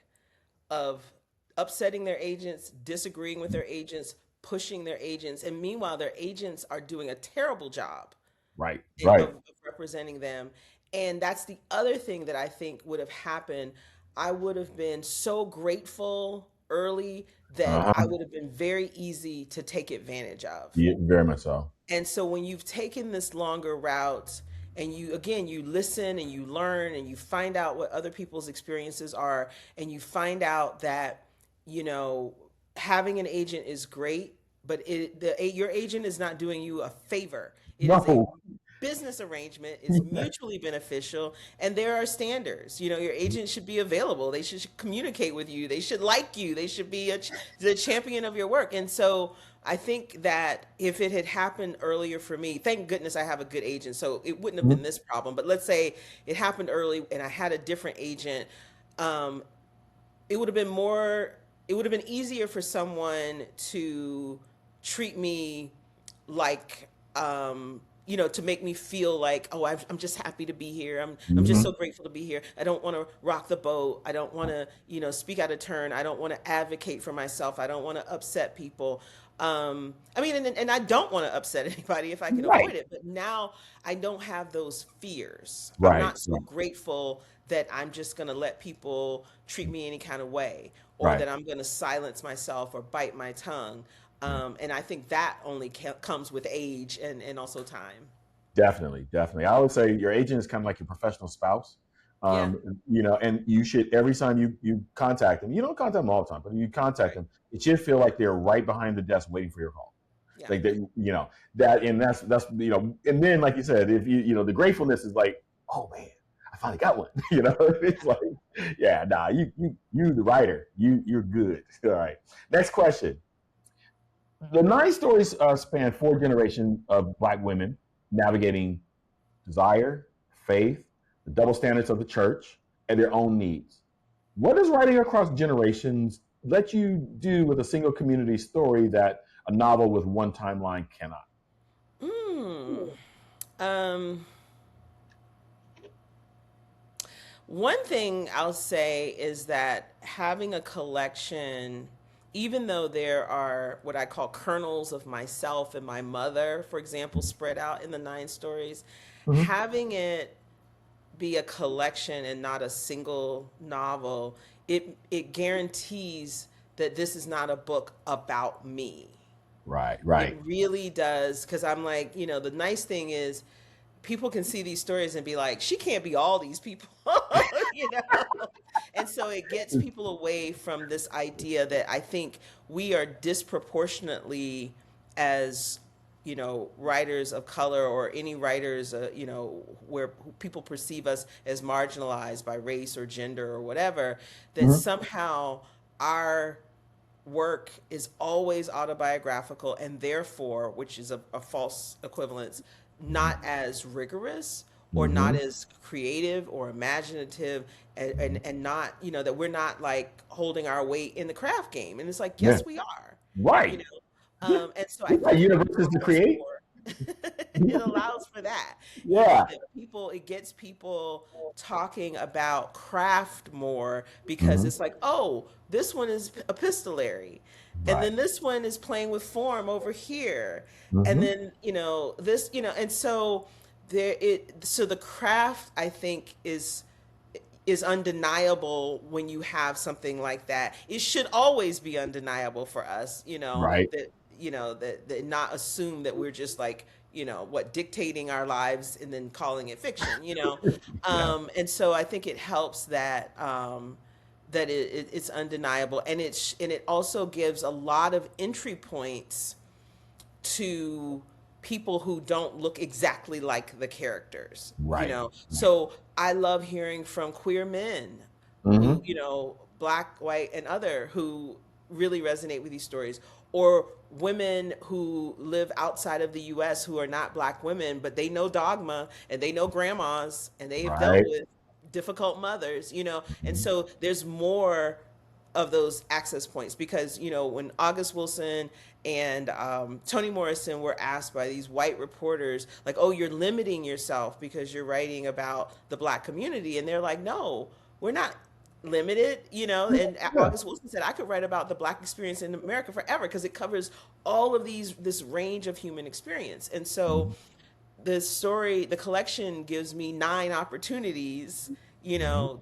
of upsetting their agents, disagreeing with their agents, pushing their agents, and meanwhile their agents are doing a terrible job Right. Right. of representing them. And that's the other thing that I think would have happened. I would have been so grateful early that I Uh-huh. would have been very easy to take advantage of. Yeah, very much so. And so when you've taken this longer route, and you listen and you learn and you find out what other people's experiences are, and you find out that, you know, having an agent is great, but your agent is not doing you a favor. It is a No. business arrangement. It's mutually beneficial, and there are standards. Your agent should be available. They should communicate with you. They should like you. They should be the champion of your work. And so I think that if it had happened earlier for me, thank goodness I have a good agent, so it wouldn't have been Mhm. this problem. But let's say it happened early and I had a different agent, um, it would have been more. It would have been easier for someone to treat me like, to make me feel like, oh, I'm just happy to be here. I'm just so Mhm. grateful to be here. I don't want to rock the boat. I don't want to, speak out of turn. I don't want to advocate for myself. I don't want to upset people. I mean, and I don't want to upset anybody if I can Right. avoid it. But now I don't have those fears. I'm Right. not so Right. grateful that I'm just going to let people treat me any kind of way, or Right. that I'm going to silence myself or bite my tongue. And I think that only comes with age and also time. Definitely, definitely. I would say your agent is kind of like your professional spouse. Yeah, And you should, every time you contact them, you don't contact them all the time, but you contact right. them, it should feel like they're right behind the desk waiting for your call. Yeah, Like that, that, and that's and then like you said, if the gratefulness is like, oh man, I finally got one. It's yeah. like, yeah, nah, you the writer, you're good. All right. Next question. The nine stories span four generations of Black women navigating desire, faith, the double standards of the church, and their own needs. What does writing across generations let you do with a single community story that a novel with one timeline cannot? Mm. Um, One thing I'll say is that having a collection, even though there are what I call kernels of myself and my mother, for example, spread out in the nine stories, Mhm. having it be a collection and not a single novel, it guarantees that this is not a book about me. Right, It right. really does, because I'm like, the nice thing is people can see these stories and be like, she can't be all these people, you know? And so it gets people away from this idea that I think we are disproportionately, as writers of color or any writers, where people perceive us as marginalized by race or gender or whatever, that Mhm. somehow our work is always autobiographical and therefore, which is a false equivalence, not as rigorous or not Mhm. as creative or imaginative, Mhm. and not, that we're not like holding our weight in the craft game. And it's like, Yeah. yes, we are, you Right. know. Yeah. And so I We got think it universes to allows create. for it allows for that, Yeah. that people it gets people talking about craft more, because Hmm. it's like, oh, this one is epistolary, and Right. then this one is playing with form over here, and Hmm. then this, and so the craft, I think, is undeniable when you have something like that. It should always be undeniable for us, Right. that not assume that we're just like, what, dictating our lives and then calling it fiction, Yeah. and so I think it helps that it's undeniable, and it also gives a lot of entry points to people who don't look exactly like the characters, Right. Right. So I love hearing from queer men who, Hmm. black, white, and other, who really resonate with these stories, or women who live outside of the US who are not black women, but they know dogma and they know grandmas and they've dealt Right. with difficult mothers, and Mhm. so there's more of those access points, because when August Wilson and Toni Morrison were asked by these white reporters, like, oh, you're limiting yourself because you're writing about the black community, and they're like, no, we're not limited, and Yeah. August Wilson said, I could write about the black experience in America forever, because it covers all of this range of human experience. And so Mhm. the collection gives me 9 opportunities, Mhm.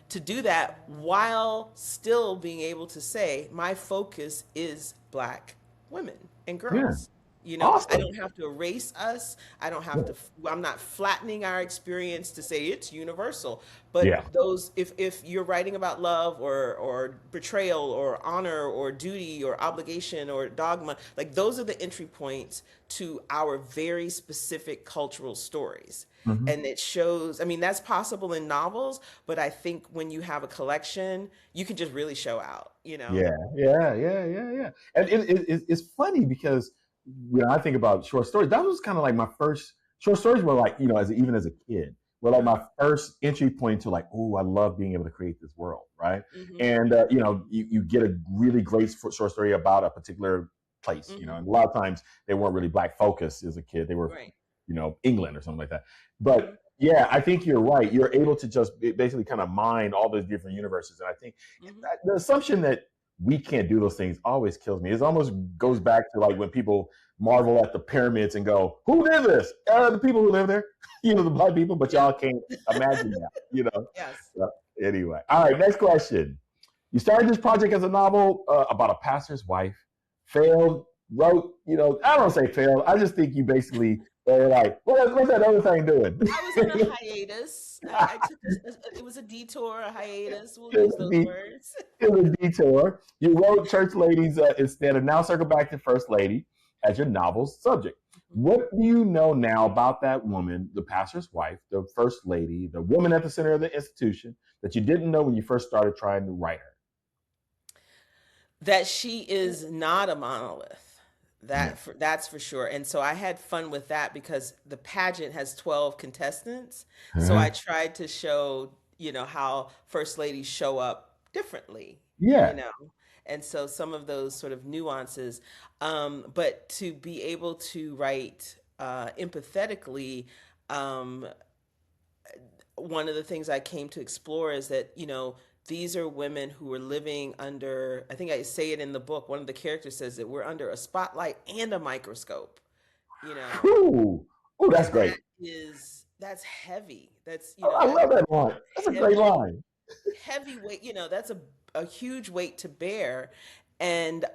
to do that, while still being able to say my focus is black women and Yeah. girls. I Awesome. don't have to erase us. I don't have Yeah. to. I'm not flattening our experience to say it's universal. But Yeah. those, if you're writing about love or betrayal or honor or duty or obligation or dogma, like, those are the entry points to our very specific cultural stories. Mhm. And it shows, I mean, that's possible in novels, but I think when you have a collection, you can just really show out. Yeah, yeah, yeah, yeah, yeah. And it's funny because when I think about short stories, that was kind of like my first short stories were like, as even as a kid, were like my first entry point to like, oh, I love being able to create this world, right? Mm-hmm. And you get a really great short story about a particular place, Mm-hmm. and a lot of times they weren't really black focused as a kid. They were, Right. England or something like that. Mm-hmm. But yeah, I think you're right. You're able to just basically kind of mine all those different universes, and I think Mm-hmm. the assumption that we can't do those things always kills me. It almost goes back to like when people marvel at the pyramids and go, "Who did this? The people who live there, the black people." But Yeah. y'all can't imagine that. Yes. So, anyway, all right. Next question. You started this project as a novel about a pastor's wife. Failed. Wrote. I don't say failed. I just think you basically were like, what's that other thing doing? I was on a hiatus. I took it was a detour, a hiatus. We'll use those words. In the detour, you wrote Church Ladies instead, and now circle back to First Lady as your novel's subject. What do you know now about that woman, the pastor's wife, the First Lady, the woman at the center of the institution, that you didn't know when you first started trying to write her? That she is not a monolith. Yeah. That's for sure. And so I had fun with that, because the pageant has 12 contestants. So I Uh-huh. tried to show, how first ladies show up differently, you Yeah. know. And so some of those sort of nuances, but to be able to write empathetically, um, one of the things I came to explore is that, these are women who are living under, I think I say it in the book, one of the characters says that we're under a spotlight and a microscope, you know, Ooh. Ooh, that's and great. that's heavy. That's, I love that line. That's a great heavy, line. heavyweight, that's a a huge weight to bear, and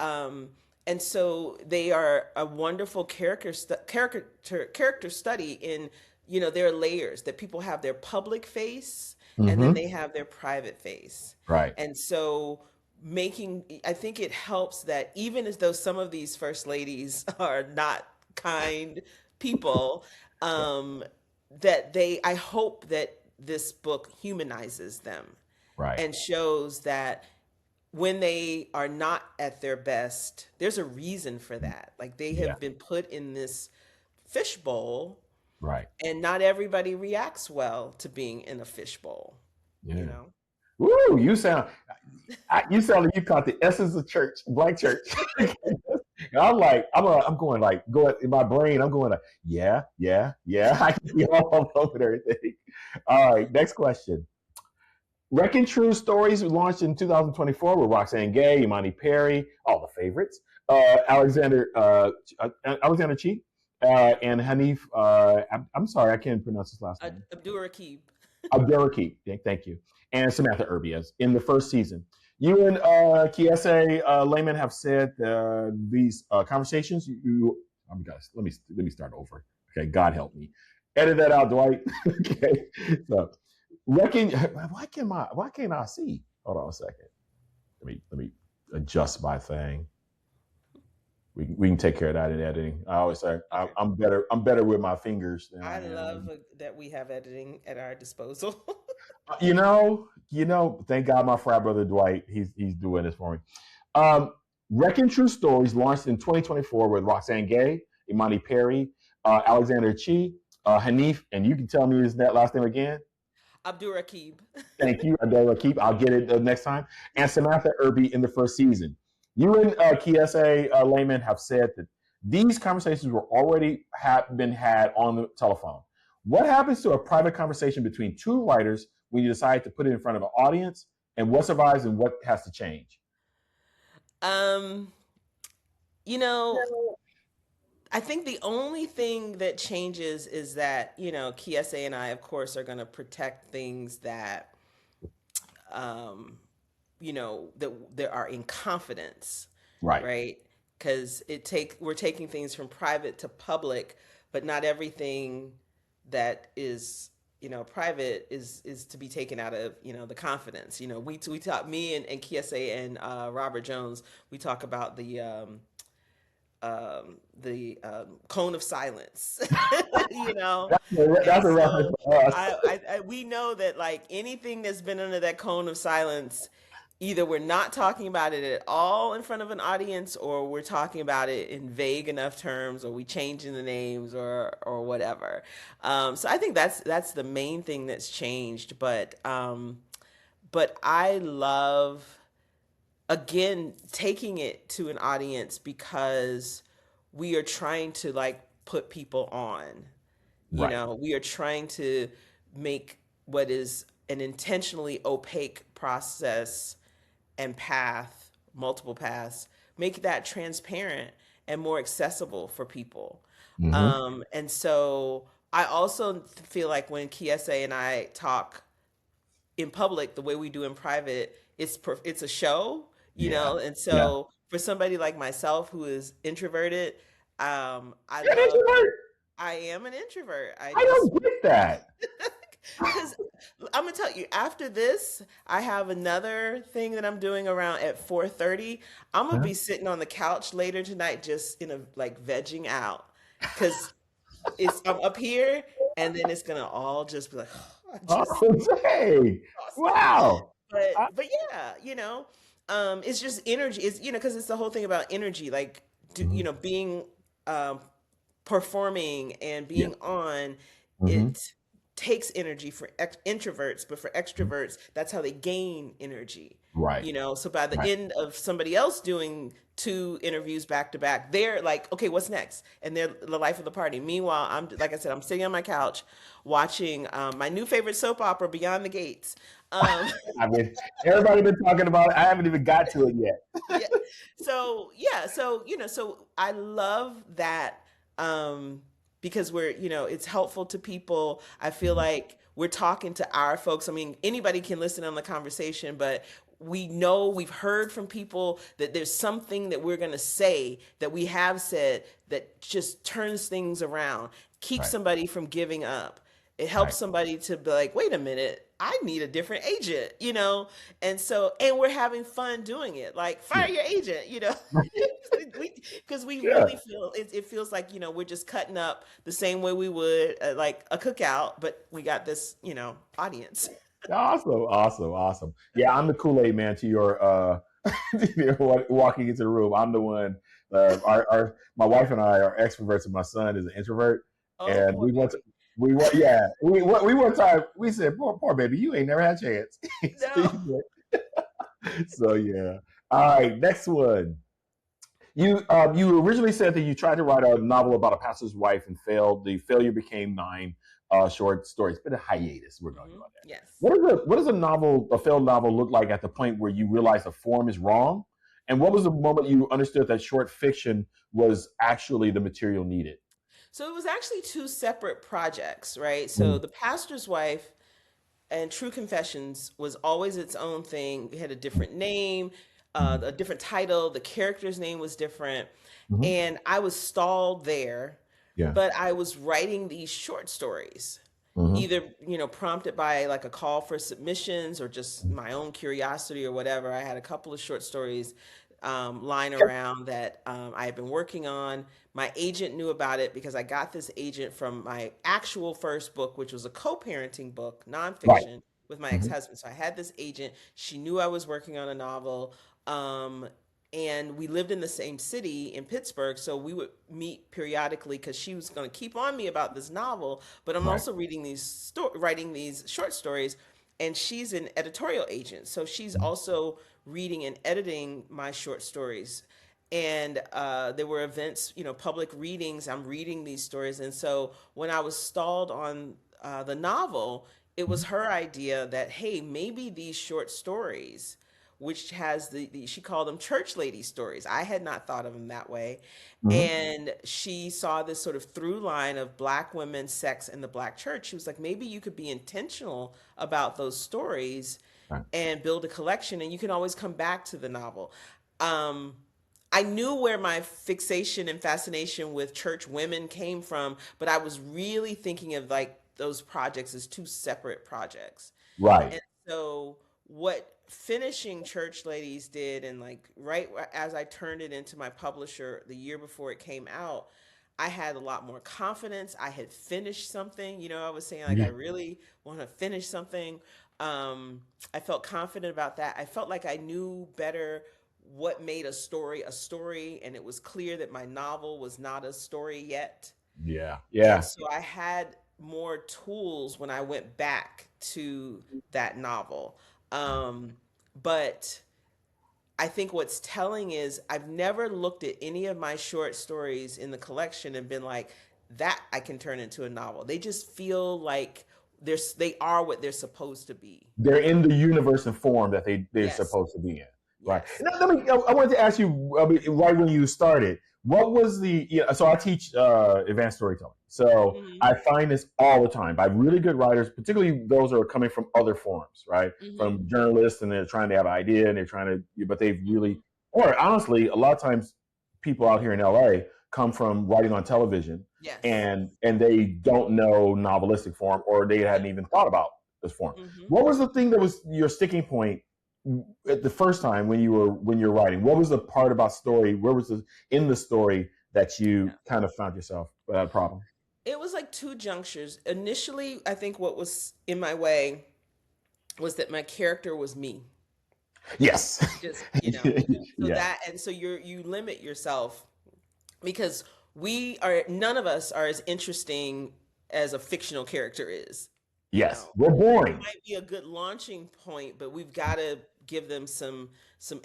so they are a wonderful character study in, there are layers that people have their public face and then Mm-hmm. they have their private face. Right. And so I think it helps that even as though some of these first ladies are not kind people, um, I hope that this book humanizes them Right. and shows that when they are not at their best, there's a reason for that. Like they Yeah. have been put in this fishbowl, Right. and not everybody reacts well to being in a fishbowl, you Yeah. know? Woo! You sound like you caught the essence of church, black church. And I'm like, I'm going like, going in my brain. I'm going like, yeah, yeah, yeah. I can be all over everything. All right, next question. Wrecking True Stories was launched in 2024 with Roxane Gay, Imani Perry, all the favorites, Alexander Alexander Cheek, and Hanif. I'm sorry, I can't pronounce his last name. Abdur Rakib. Abdurraqib, thank you, and Samantha Urbias in the first season. You and Kiese Lehman have said these conversations. Oh my gosh, let me start over. Okay, God help me. Edit that out, Dwight. Okay, so wrecking. Why can't I see? Hold on a second. Let me adjust my thing. We can take care of that in editing. I always say Okay. I'm better with my fingers than I I love am. that we have editing at our disposal. Thank God my frat brother Dwight, he's doing this for me. Wrecking True Stories launched in 2024 with Roxane Gay, Imani Perry, Alexander Chi, Hanif, and you can tell me his that last name again. Abdur Rakib. Thank you, Adela Keep. I'll get it next time. And Samantha Irby in the first season. You and Kiese Lehman have said that these conversations were already have been had on the telephone. What happens to a private conversation between two writers when you decide to put it in front of an audience, and what survives and what has to change? Um, you know, I think the only thing that changes is that, Kiese and I, of course, are going to protect things that, um, that there are in confidence, Right. right? Because we're taking things from private to public, but not everything that is, private is to be taken out of, the confidence. We talk, me and Kiese and Robert Jones, we talk about the cone of silence, you know, and That's a reference so for us. we know that like anything that's been under that cone of silence, either we're not talking about it at all in front of an audience, or we're talking about it in vague enough terms, or we changing the names or whatever. So I think that's the main thing that's changed. But I love, again, taking it to an audience because we are trying to like put people on. Right. We are trying to make what is an intentionally opaque process and multiple paths, make that transparent and more accessible for people. Mm-hmm. And so I also feel like when Kiese and I talk in public the way we do in private, it's a show, Yeah. and Yeah. so for somebody like myself who is introverted, I You're an love introvert. I am an introvert. I I just don't get that. because I'm gonna tell you, after this, I have another thing that I'm doing around at 4:30. I'm gonna Huh? be sitting on the couch later tonight, just in a like vegging out, because I'm up here, and then it's gonna all just be like, I just Oh, hey. exhausted. Wow. I, But yeah, it's just energy. It's because it's the whole thing about energy, like mhm. being um, performing and Yeah. being on Hmm. it takes energy for introverts, but for extroverts, that's how they gain energy. Right. So by the Right. end of somebody else doing two interviews back to back, they're like, okay, what's next? And they're the life of the party. Meanwhile, I'm, like I said, I'm sitting on my couch watching my new favorite soap opera, Beyond the Gates. Um, I mean, everybody been talking about it. I haven't even got to it yet. yeah. So yeah, so I love that, um because it's helpful to people. I feel Mhm. like we're talking to our folks. I mean, anybody can listen on the conversation, but we know we've heard from people that there's something that we're going to say that we have said that just turns things around, keeps Right. somebody from giving up. It helps Right. somebody to be like, wait a minute, I need a different agent, you know? And so, and we're having fun doing it. Like, fire Yeah. your agent, you know? Because we Yeah. really feel it feels like, we're just cutting up the same way we would like a cookout, but we got this, audience. Awesome. Awesome. Awesome. Yeah, I'm the Kool-Aid man to your walking into the room. I'm the one. My wife and I are extroverts, and my son is an introvert. Oh, And poor baby. we one time we said, poor baby, you ain't never had a chance. No. So yeah. All right, next one. You originally said that you tried to write a novel about a pastor's wife and failed. The failure became nine short stories. Been a hiatus. We're going to go on that. Yes. What does a failed novel look like at the point where you realize the form is wrong? And what was the moment you understood that short fiction was actually the material needed? So it was actually two separate projects, right? So Mhm, The Pastor's Wife and True Confessions was always its own thing. It had a mhm, different name, mhm, a different title. The character's name was different. mhm. And I was stalled there, Yeah. but I was writing these short stories, Hmm. either, prompted by like a call for submissions or just my own curiosity or whatever. I had a couple of short stories lying around that I had been working on. My agent knew about it because I got this agent from my actual first book, which was a co-parenting book, Right. nonfiction, with my Hmm. ex-husband. So I had this agent. She knew I was working on a novel. Um, and we lived in the same city in Pittsburgh, so we would meet periodically because she was going to keep on me about this novel. But I'm Right. also writing these short stories, and she's an editorial agent, so she's Mhm. also reading and editing my short stories. And there were events, public readings. I'm reading these stories, and so when I was stalled on the novel, it was her idea that, hey, maybe these short stories, which has she called them church lady stories. I had not thought of them that way. Hmm. And she saw this sort of through line of Black women, sex, and the Black church. She was like, maybe you could be intentional about those stories Right. and build a collection, and you can always come back to the novel. Um, I knew where my fixation and fascination with church women came from, but I was really thinking of like those projects as two separate projects. Right. And so what finishing Church Ladies did, and like right as I turned it into my publisher the year before it came out, I had a lot more confidence. I had finished something. I was saying like I Yeah. really want to finish something. Um, I felt confident about that. I felt like I knew better what made a story, and it was clear that my novel was not a story yet. Yeah. And Yeah. so I had more tools when I went back to that novel. Um, but I think what's telling is I've never looked at any of my short stories in the collection and been like, that I can turn into a novel. They just feel like they are what they're supposed to be. They're in the universe and form that they're Yes. supposed to be in. Right. Yes. Now, I wanted to ask you, I mean, right when you started, what was the, so I teach advanced storytelling. So Hmm. I find this all the time by really good writers, particularly those that are coming from other forms, right? Hmm. From journalists, and they're trying to have an idea and they're trying to, but they've Hmm. really, or honestly, a lot of times people out here in LA come from writing on television, Yes. and they don't know novelistic form, or they hadn't even thought about this form. Hmm. What was the thing that was your sticking point at the first time when you were writing? What was the part about story? Where was the in the story that you kind of found yourself a problem? It was like two junctures. Initially, I think what was in my way was that my character was me. Yes. Just, so Yeah. you limit yourself because we are none of us are as interesting as a fictional character is. You Yes. know, We're we boring. might be a good launching point, but we've got to give them some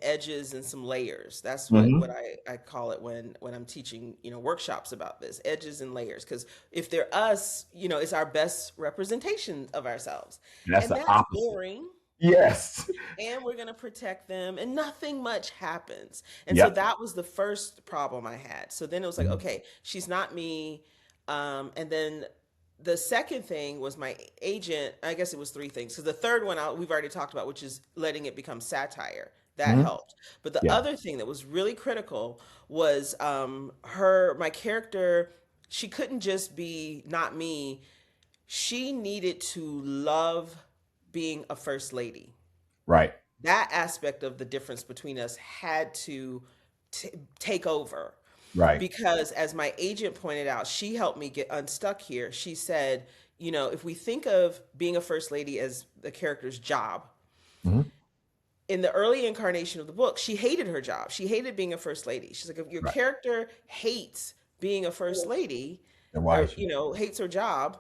edges and some layers. That's what Hmm. I call it when I'm teaching, workshops about this, edges and layers. Because if they're us, it's our best representation of ourselves. That's And the that's opposite. boring, Yes. and we're going to protect them, and nothing much happens. And so Yep. that was the first problem I had. So then it was like, Mhm. okay, she's not me. And then The second thing was my agent. I guess it was three things. Because the third one we've already talked about, which is letting it become satire. That Hmm. helped. But the Yeah. other thing that was really critical was my character. She couldn't just be not me. She needed to love being a first lady. Right. That aspect of the difference between us had to take over, Right. because as my agent pointed out, she helped me get unstuck here. She said, if we think of being a first lady as the character's job, Hmm. in the early incarnation of the book, she hated her job. She hated being a first lady. She's like, if your Right. character hates being a first lady, And why or is she? hates her job,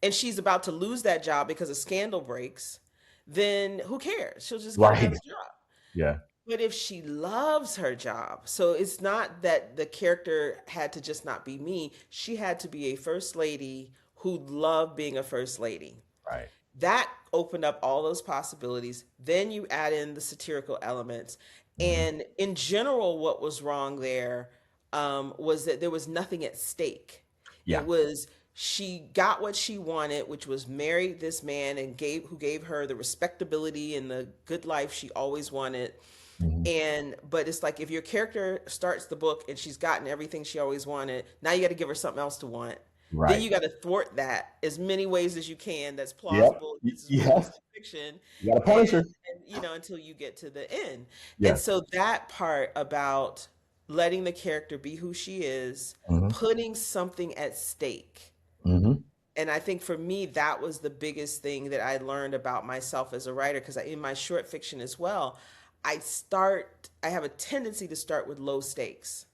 and she's about to lose that job because a scandal breaks, then who cares? She'll just get Right. another job. Yeah. But if she loves her job, so it's not that the character had to just not be me, she had to be a first lady who loved being a first lady. Right. That opened up all those possibilities. Then you add in the satirical elements. Hmm. And in general, what was wrong there was that there was nothing at stake. It Yeah. was she got what she wanted, which was marry this man and who gave her the respectability and the good life she always wanted. Hmm. And but it's like if your character starts the book and she's gotten everything she always wanted, now you got to give her something else to want. Then Right. you got to thwart that as many ways as you can. That's Yep. plausible. This is Yes. realistic fiction, You got to and, punish her. until you get to the end. And Yes. so that part about letting the character be who she is, Hmm. putting something at stake. Hmm. And I think for me, that was the biggest thing that I learned about myself as a writer. Because in my short fiction as well, I have a tendency to start with low stakes.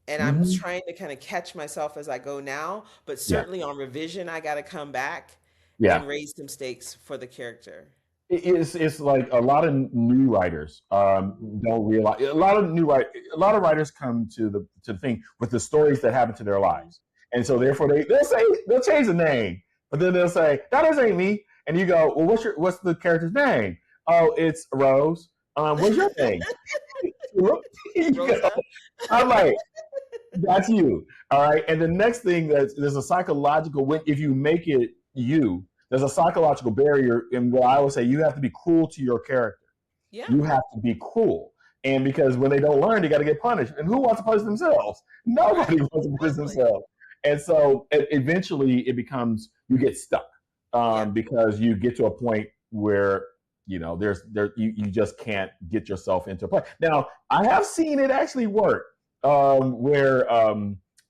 And I'm Hmm. trying to kind of catch myself as I go now. But Yeah. certainly on revision, I got to come back Yeah. and raise some stakes for the character. It's like a lot of new writers don't realize a lot of writers come to the thing with the stories that happen to their Mhm. lives, and so therefore they'll change the name, but then they'll say that ain't me, and you go, well, what's the character's name? Oh, it's Rose. What's your name? You go, Rosa? I'm like, that's you. All right. And the next thing there's a psychological if you make it you, there's a psychological barrier in what I would say you have to be cruel to your character. Yeah, You have to be cruel. And because when they don't learn, they got to get punished. And who wants to punish themselves? Nobody right. wants to punish Exactly. themselves. And so eventually it becomes you get stuck Yeah. because you get to a point where you just can't get yourself into a play. Now I have seen it actually work where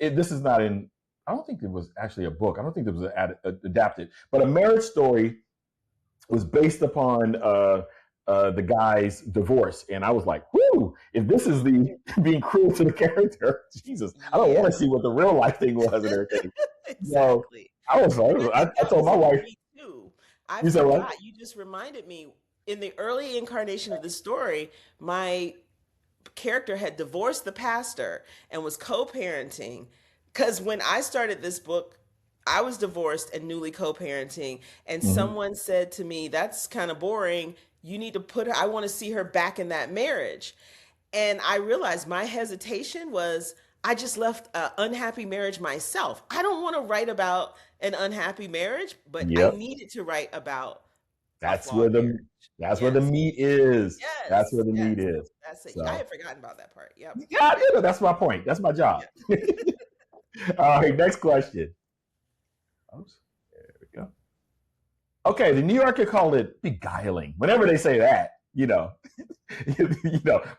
this is not in. I don't think it was actually a book. I don't think it was adapted, but a marriage story was based upon the guy's divorce, and I was like, "Whoo! If this is Mhm. the being cruel to the character, Jesus, I don't want to Yes. see what the real life thing was and everything." So Exactly. I was like, And I I think that told was my it for wife, me too. I "You said what?" forgot. You just reminded me. In the early incarnation of the story, my character had divorced the pastor and was co-parenting. Because when I started this book, I was divorced and newly co-parenting, and Mm-hmm. someone said to me, "That's kind of boring. You need to put her. I want to see her back in that marriage." And I realized my hesitation was I just left an unhappy marriage myself. I don't want to write about an unhappy marriage, but I Yep. needed to write about a That's flawed where marriage. the Yes, meat is. That's yes, where the yes. meat is. That's it. I So had forgotten about that part. Yep. yeah, that's my point. That's my job. Yeah. All right, next question. Oops, there we go. Okay, the New Yorker called it beguiling. Whenever they say that,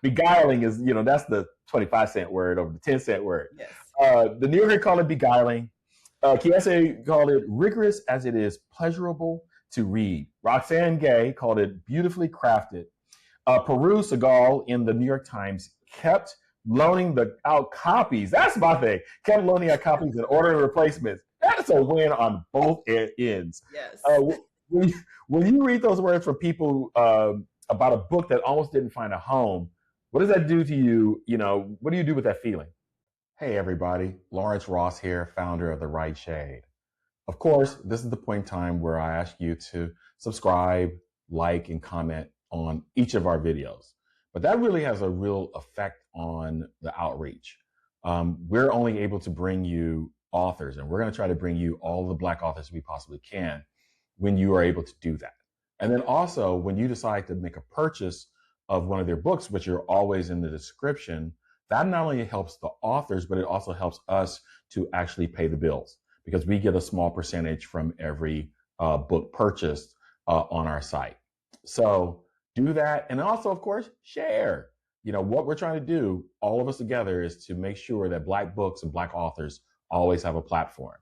beguiling is, that's the 25-cent word over the 10-cent word. Yes. The New Yorker called it beguiling. Kiese called it rigorous as it is pleasurable to read. Roxane Gay called it beautifully crafted. Peru Segal in the New York Times kept loaning out copies. That's my thing. Kept loaning out copies and ordering replacements. That's a win on both ends. Yes. When, you, when you read those words from people about a book that almost didn't find a home, what does that do to you? What do you do with that feeling? Hey, everybody. Lawrence Ross here, founder of The Right Shade. Of course, this is the point in time where I ask you to subscribe, like, and comment on each of our videos. But that really has a real effect on the outreach. We're only able to bring you authors, and we're going to try to bring you all the Black authors we possibly can when you are able to do that. And then also, when you decide to make a purchase of one of their books, which are always in the description, that not only helps the authors, but it also helps us to actually pay the bills, because we get a small percentage from every book purchased on our site. So do that. And also, of course, share. What we're trying to do, all of us together, is to make sure that Black books and Black authors always have a platform.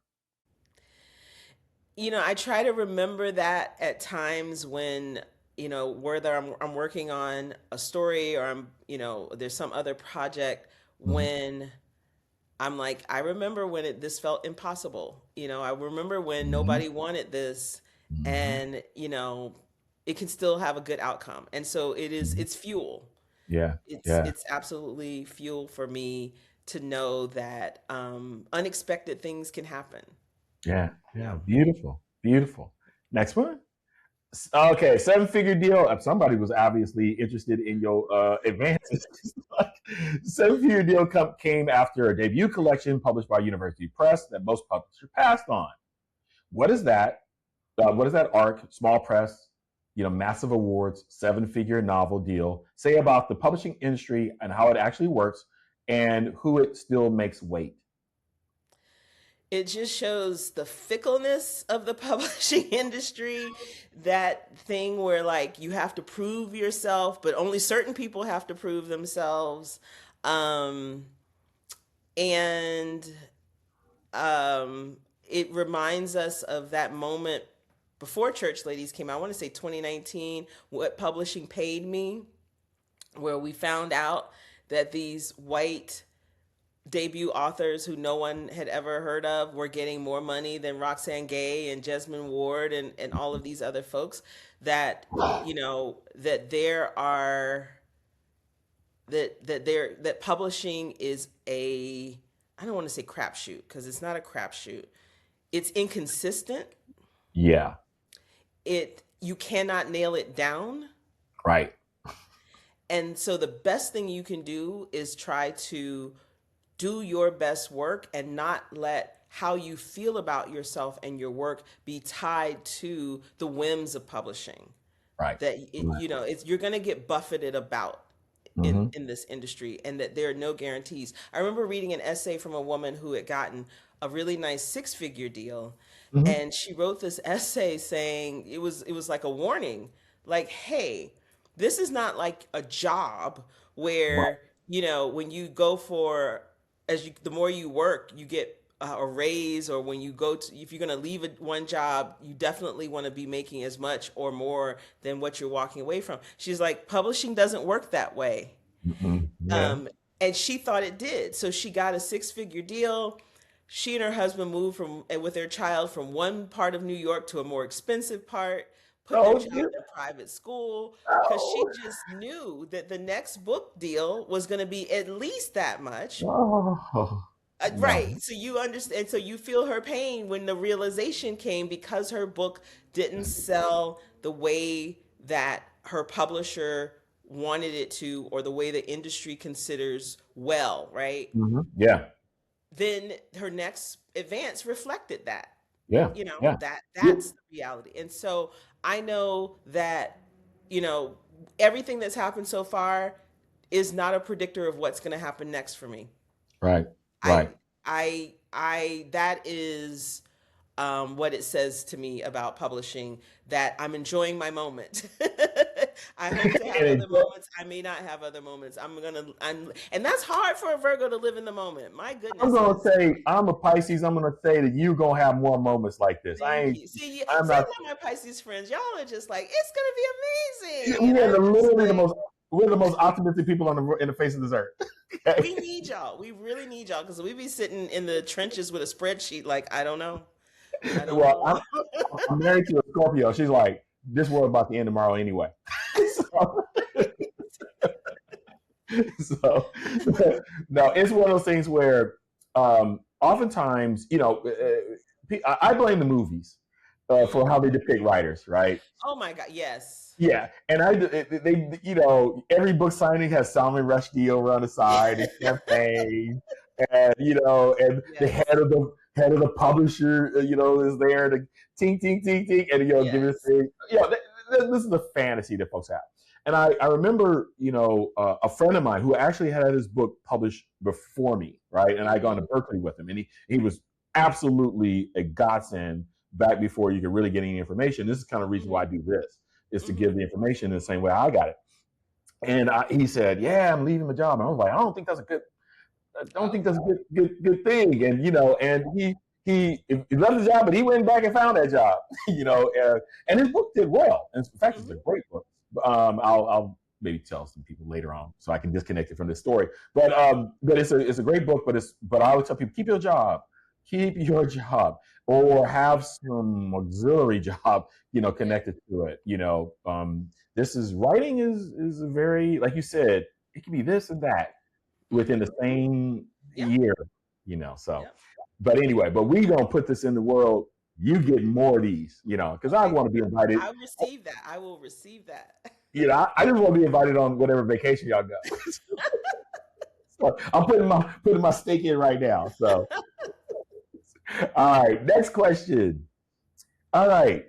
I try to remember that at times when, whether I'm working on a story or there's some other project, Mhm. when I'm like, I remember when this felt impossible. I remember when Mhm. nobody wanted this, Mhm. and it can still have a good outcome. And so Mhm. it's fuel. Yeah, It's yeah, it's absolutely fuel for me to know that unexpected things can happen. yeah, Yeah. yeah. Beautiful, beautiful. Next one. Okay, seven-figure deal. Somebody was obviously interested in your advances. Seven-figure deal came after a debut collection published by University Press that most publishers passed on. What is that? What does that arc, small press, massive awards, seven-figure novel deal say about the publishing industry and how it actually works, and who it still makes weight? It just shows the fickleness of the publishing industry. That thing where, like, you have to prove yourself, but only certain people have to prove themselves. Um, and it reminds us of that moment before Church Ladies came out. I want to say 2019, What Publishing Paid Me, where we found out that these white debut authors who no one had ever heard of were getting more money than Roxane Gay and Jesmyn Ward and all of these other folks. That that there are that publishing is a, I don't want to say crapshoot, because it's not a crapshoot. It's inconsistent. Yeah, You cannot nail it down. right, And so the best thing you can do is try to do your best work and not let how you feel about yourself and your work be tied to the whims of publishing. right, That right. you're going to get buffeted about Mm-hmm. in this industry, and that there are no guarantees. I remember reading an essay from a woman who had gotten a really nice six-figure deal, Mm-hmm. and she wrote this essay saying it was like a warning, like, hey, this is not like a job Right. where, when you go for, the more you work, you get a raise, or when you go to, if you're going to leave one job, you definitely want to be making as much or more than what you're walking away from. She's like, publishing doesn't work that way. Mm-hmm. Yeah. um, and she thought it did. So she got a six-figure deal. She and her husband moved with their child from one part of New York to a more expensive part, put their Oh, child yeah. in private school, because she Oh, just knew that the next book deal was going to be at least that much. oh. Right. No. So you understand. So you feel her pain when the realization came, because her book didn't sell the way that her publisher wanted it to, or the way the industry considers well, right? Mm-hmm. Yeah. Then her next advance reflected that. Yeah. Yeah. That's the reality. And so I know that, you know, everything that's happened so far is not a predictor of what's going to happen next for me. Right. I Right. that is what it says to me about publishing, that I'm enjoying my moment. I hope to have And other moments. I may not have other moments. And that's hard for a Virgo to live in the moment. My I'm goodness. gonna say I'm a Pisces. I'm gonna say that you're gonna have more moments like this. Thank you. See, I'm see, I not. love my Pisces friends. Y'all are just like, it's gonna be amazing, and We are I'm just literally the like, most. We're the most optimistic people on in the face of this earth. Okay. we need y'all. We really need y'all, because we be sitting in the trenches with a spreadsheet. Like, I don't know. I don't Well, know. I'm married to a Scorpio. She's like, this world about to end tomorrow anyway. so, so no, it's one of those things where oftentimes, I blame the movies for how Mhm. they depict writers, right? Oh my God, yes. Yeah, and every book signing has Salman Rushdie over on the side and champagne, and and the Yes. head of the publisher, is there to ting, ting, ting, ting, and, give you a Yes. thing. This is the fantasy that folks have. And I remember, a friend of mine who actually had his book published before me, right? And I gone to Hmm. Berkeley with him, and he was absolutely a godsend back before you could really get any information. This is kind of the reason why I Hmm. do this, is to Hmm. give the information in the same way I got it. And he said, "Yeah, I'm leaving my job." And I was like, I don't think that's a Oh. good thing. And and he left the job, but he went back and found that job. And his book did well. And in fact, it's a Hmm. great book. I'll maybe tell some people later on so I can disconnect it from this story. But it's a great book. But I always tell people, keep your job, or have some auxiliary job, Yeah. connected to it. This is writing is a very, like you said, it can be this and that within the Hmm. same Yep. year, so. Yep. But anyway, but we gonna put this in the world. You get more of these, because I Okay. want to be invited. I receive that. I will receive that. I just want to be invited on whatever vacation y'all go. So I'm putting my stake in right now. So, all right, next question. All right,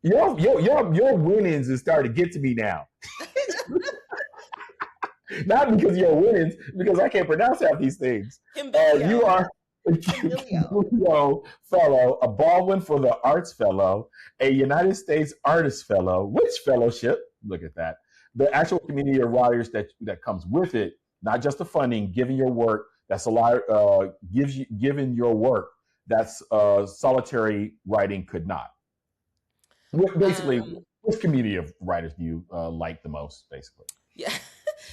your winnings is starting to get to me now. Not because you're winnings, because I can't pronounce half these things. You Kimbilio. are a Kimbilio. Kimbilio Fellow, a Baldwin for the Arts Fellow, a United States Artist Fellow. Which fellowship? Look at that. The actual community of writers that comes with it, not just the funding, giving your work. That's a lot. Given your work, that's solitary writing could not. Basically, Um, which community of writers do you like the most? Basically. yeah.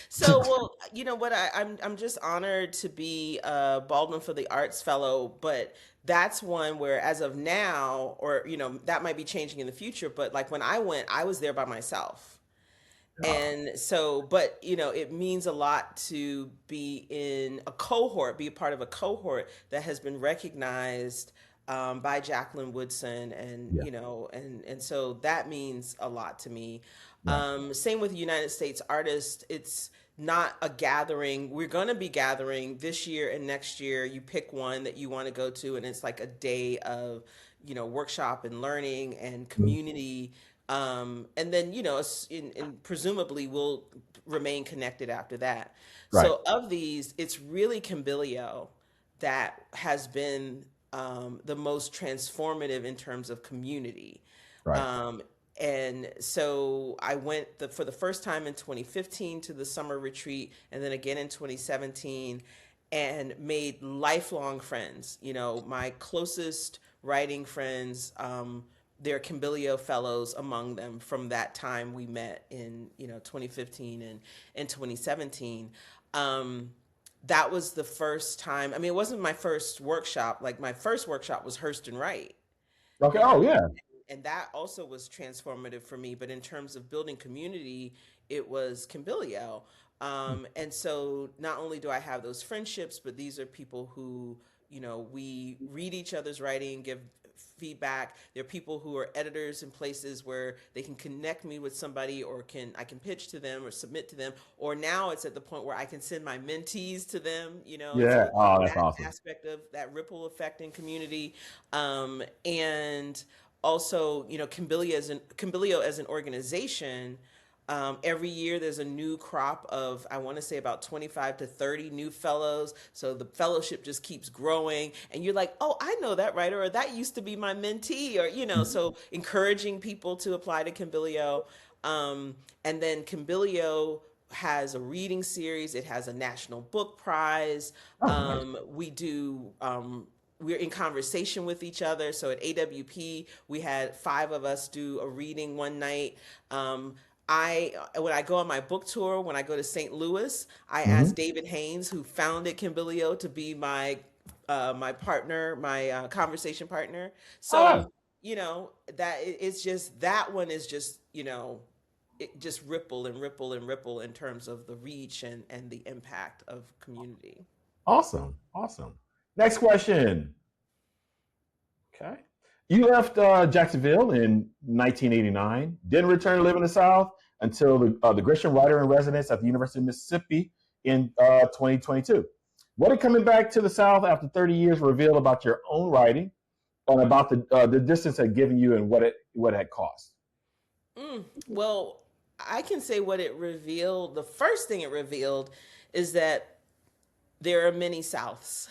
So, well, you know what? I'm just honored to be Baldwin for the Arts Fellow, but that's one where, as of now, or that might be changing in the future. But like when I went, I was there by myself. And so, but it means a lot to be in a cohort, be a part of a cohort that has been recognized by Jacqueline Woodson, and Yeah. and so that means a lot to me. Right. Same with United States Artists. It's not a gathering. We're going to be gathering this year and next year. You pick one that you want to go to, and it's like a day of workshop and learning and Mhm. community, and then presumably we'll remain connected after that. Right. So of these, it's really Cambilio that has been the most transformative in terms of community. Right. Um, and so I went for the first time in 2015 to the summer retreat, and then again in 2017, and made lifelong friends. My closest writing friends, there are Cambilio fellows among them from that time we met in 2015 and 2017. Um, that was the first time. I mean, it wasn't my first workshop. Like my first workshop was Hurst and Wright, Okay. you Oh know, yeah. and that also was transformative for me. But in terms of building community, it was Cambilio. And so not only do I have those friendships, but these are people who, we read each other's writing, give feedback. There are people who are editors in places where they can connect me with somebody, or I can pitch to them or submit to them. Or now it's at the point where I can send my mentees to them, and Yeah. so Oh, that's that awesome. aspect of that ripple effect in community. And also, Cambilio as an organization, every year there's a new crop of, I want to say, about 25 to 30 new fellows. So the fellowship just keeps growing. And you're like, oh, I know that writer, or that used to be my mentee, or, so encouraging people to apply to Cambilio. And then Cambilio has a reading series, it has a national book prize. Oh, nice. We do. We're in conversation with each other. So at AWP, we had 5 of us do a reading one night. When I go on my book tour, when I go to St. Louis, I Hmm. asked David Haynes, who founded Kimbilio, to be my partner, my conversation partner. Ah, So it's just, that one is just, it just ripple and ripple and ripple in terms of the reach and the impact of community. awesome. Awesome. Next question. Okay. You left Jacksonville in 1989. Didn't return to live in the South until the Gresham Writer in Residence at the University of Mississippi in 2022. What did coming back to the South after 30 years reveal about your own writing and about the distance it had given you and what it had cost? Well, I can say what it revealed. The first thing it revealed is that there are many Souths,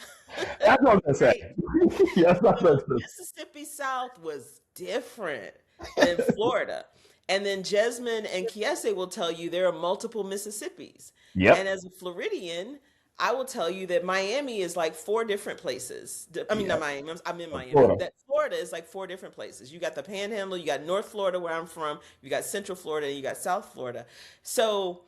That's what I'm gonna say. right? Yes, that's what I'm Mississippi South was different than Florida. And then Jasmine and Kiese will tell you there are multiple Mississippis. And Yep. as a Floridian, I will tell you that Miami is like four different places. I mean, not Yep. Miami, I'm in Miami. Florida. That Florida is like four different places. You got the Panhandle, you got North Florida, where I'm from, you got Central Florida, and you got South Florida. So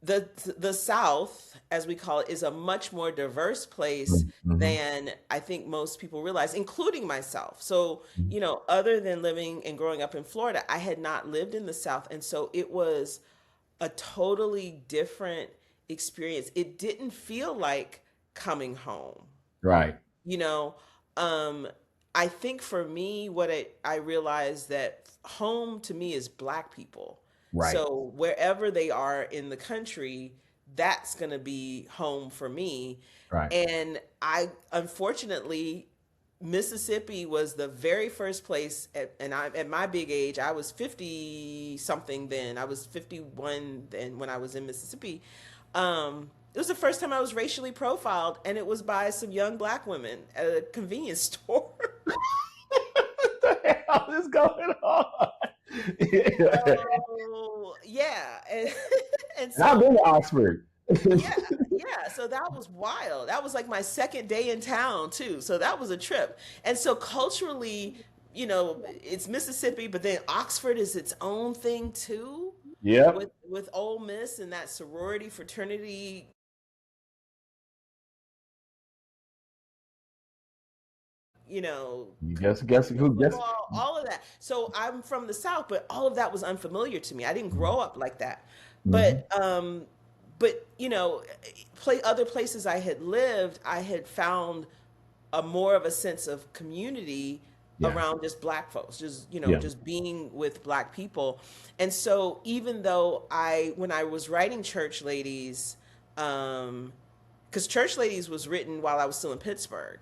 the South, as we call it, is a much more diverse place Mm-hmm. than I think most people realize, including myself. So, other than living and growing up in Florida, I had not lived in the South. And so it was a totally different experience. It didn't feel like coming home. Right. You know, um, I think for me, I realized that home to me is Black people. Right. So wherever they are in the country, that's going to be home for me. Right. And I, unfortunately, Mississippi was the very first place, and I, at my big age, I was 50 something then. I was 51 then when I was in Mississippi. It was the first time I was racially profiled, and it was by some young Black women at a convenience store. What the hell is going on? And So, yeah. And I've so, been to Oxford. yeah, yeah. So that was wild. That was like my second day in town, too. So that was a trip. And so culturally, it's Mississippi, but then Oxford is its own thing, too, Yep. with Ole Miss and that sorority fraternity, you know, Guess who guess football, all of that. So I'm from the South, but all of that was unfamiliar to me. I didn't grow up like that. mm-hmm. But play other places I had lived, I had found a more of a sense of community Yeah. around just Black folks, Yeah. just being with Black people. And so even though when I was writing Church Ladies, because Church Ladies was written while I was still in Pittsburgh.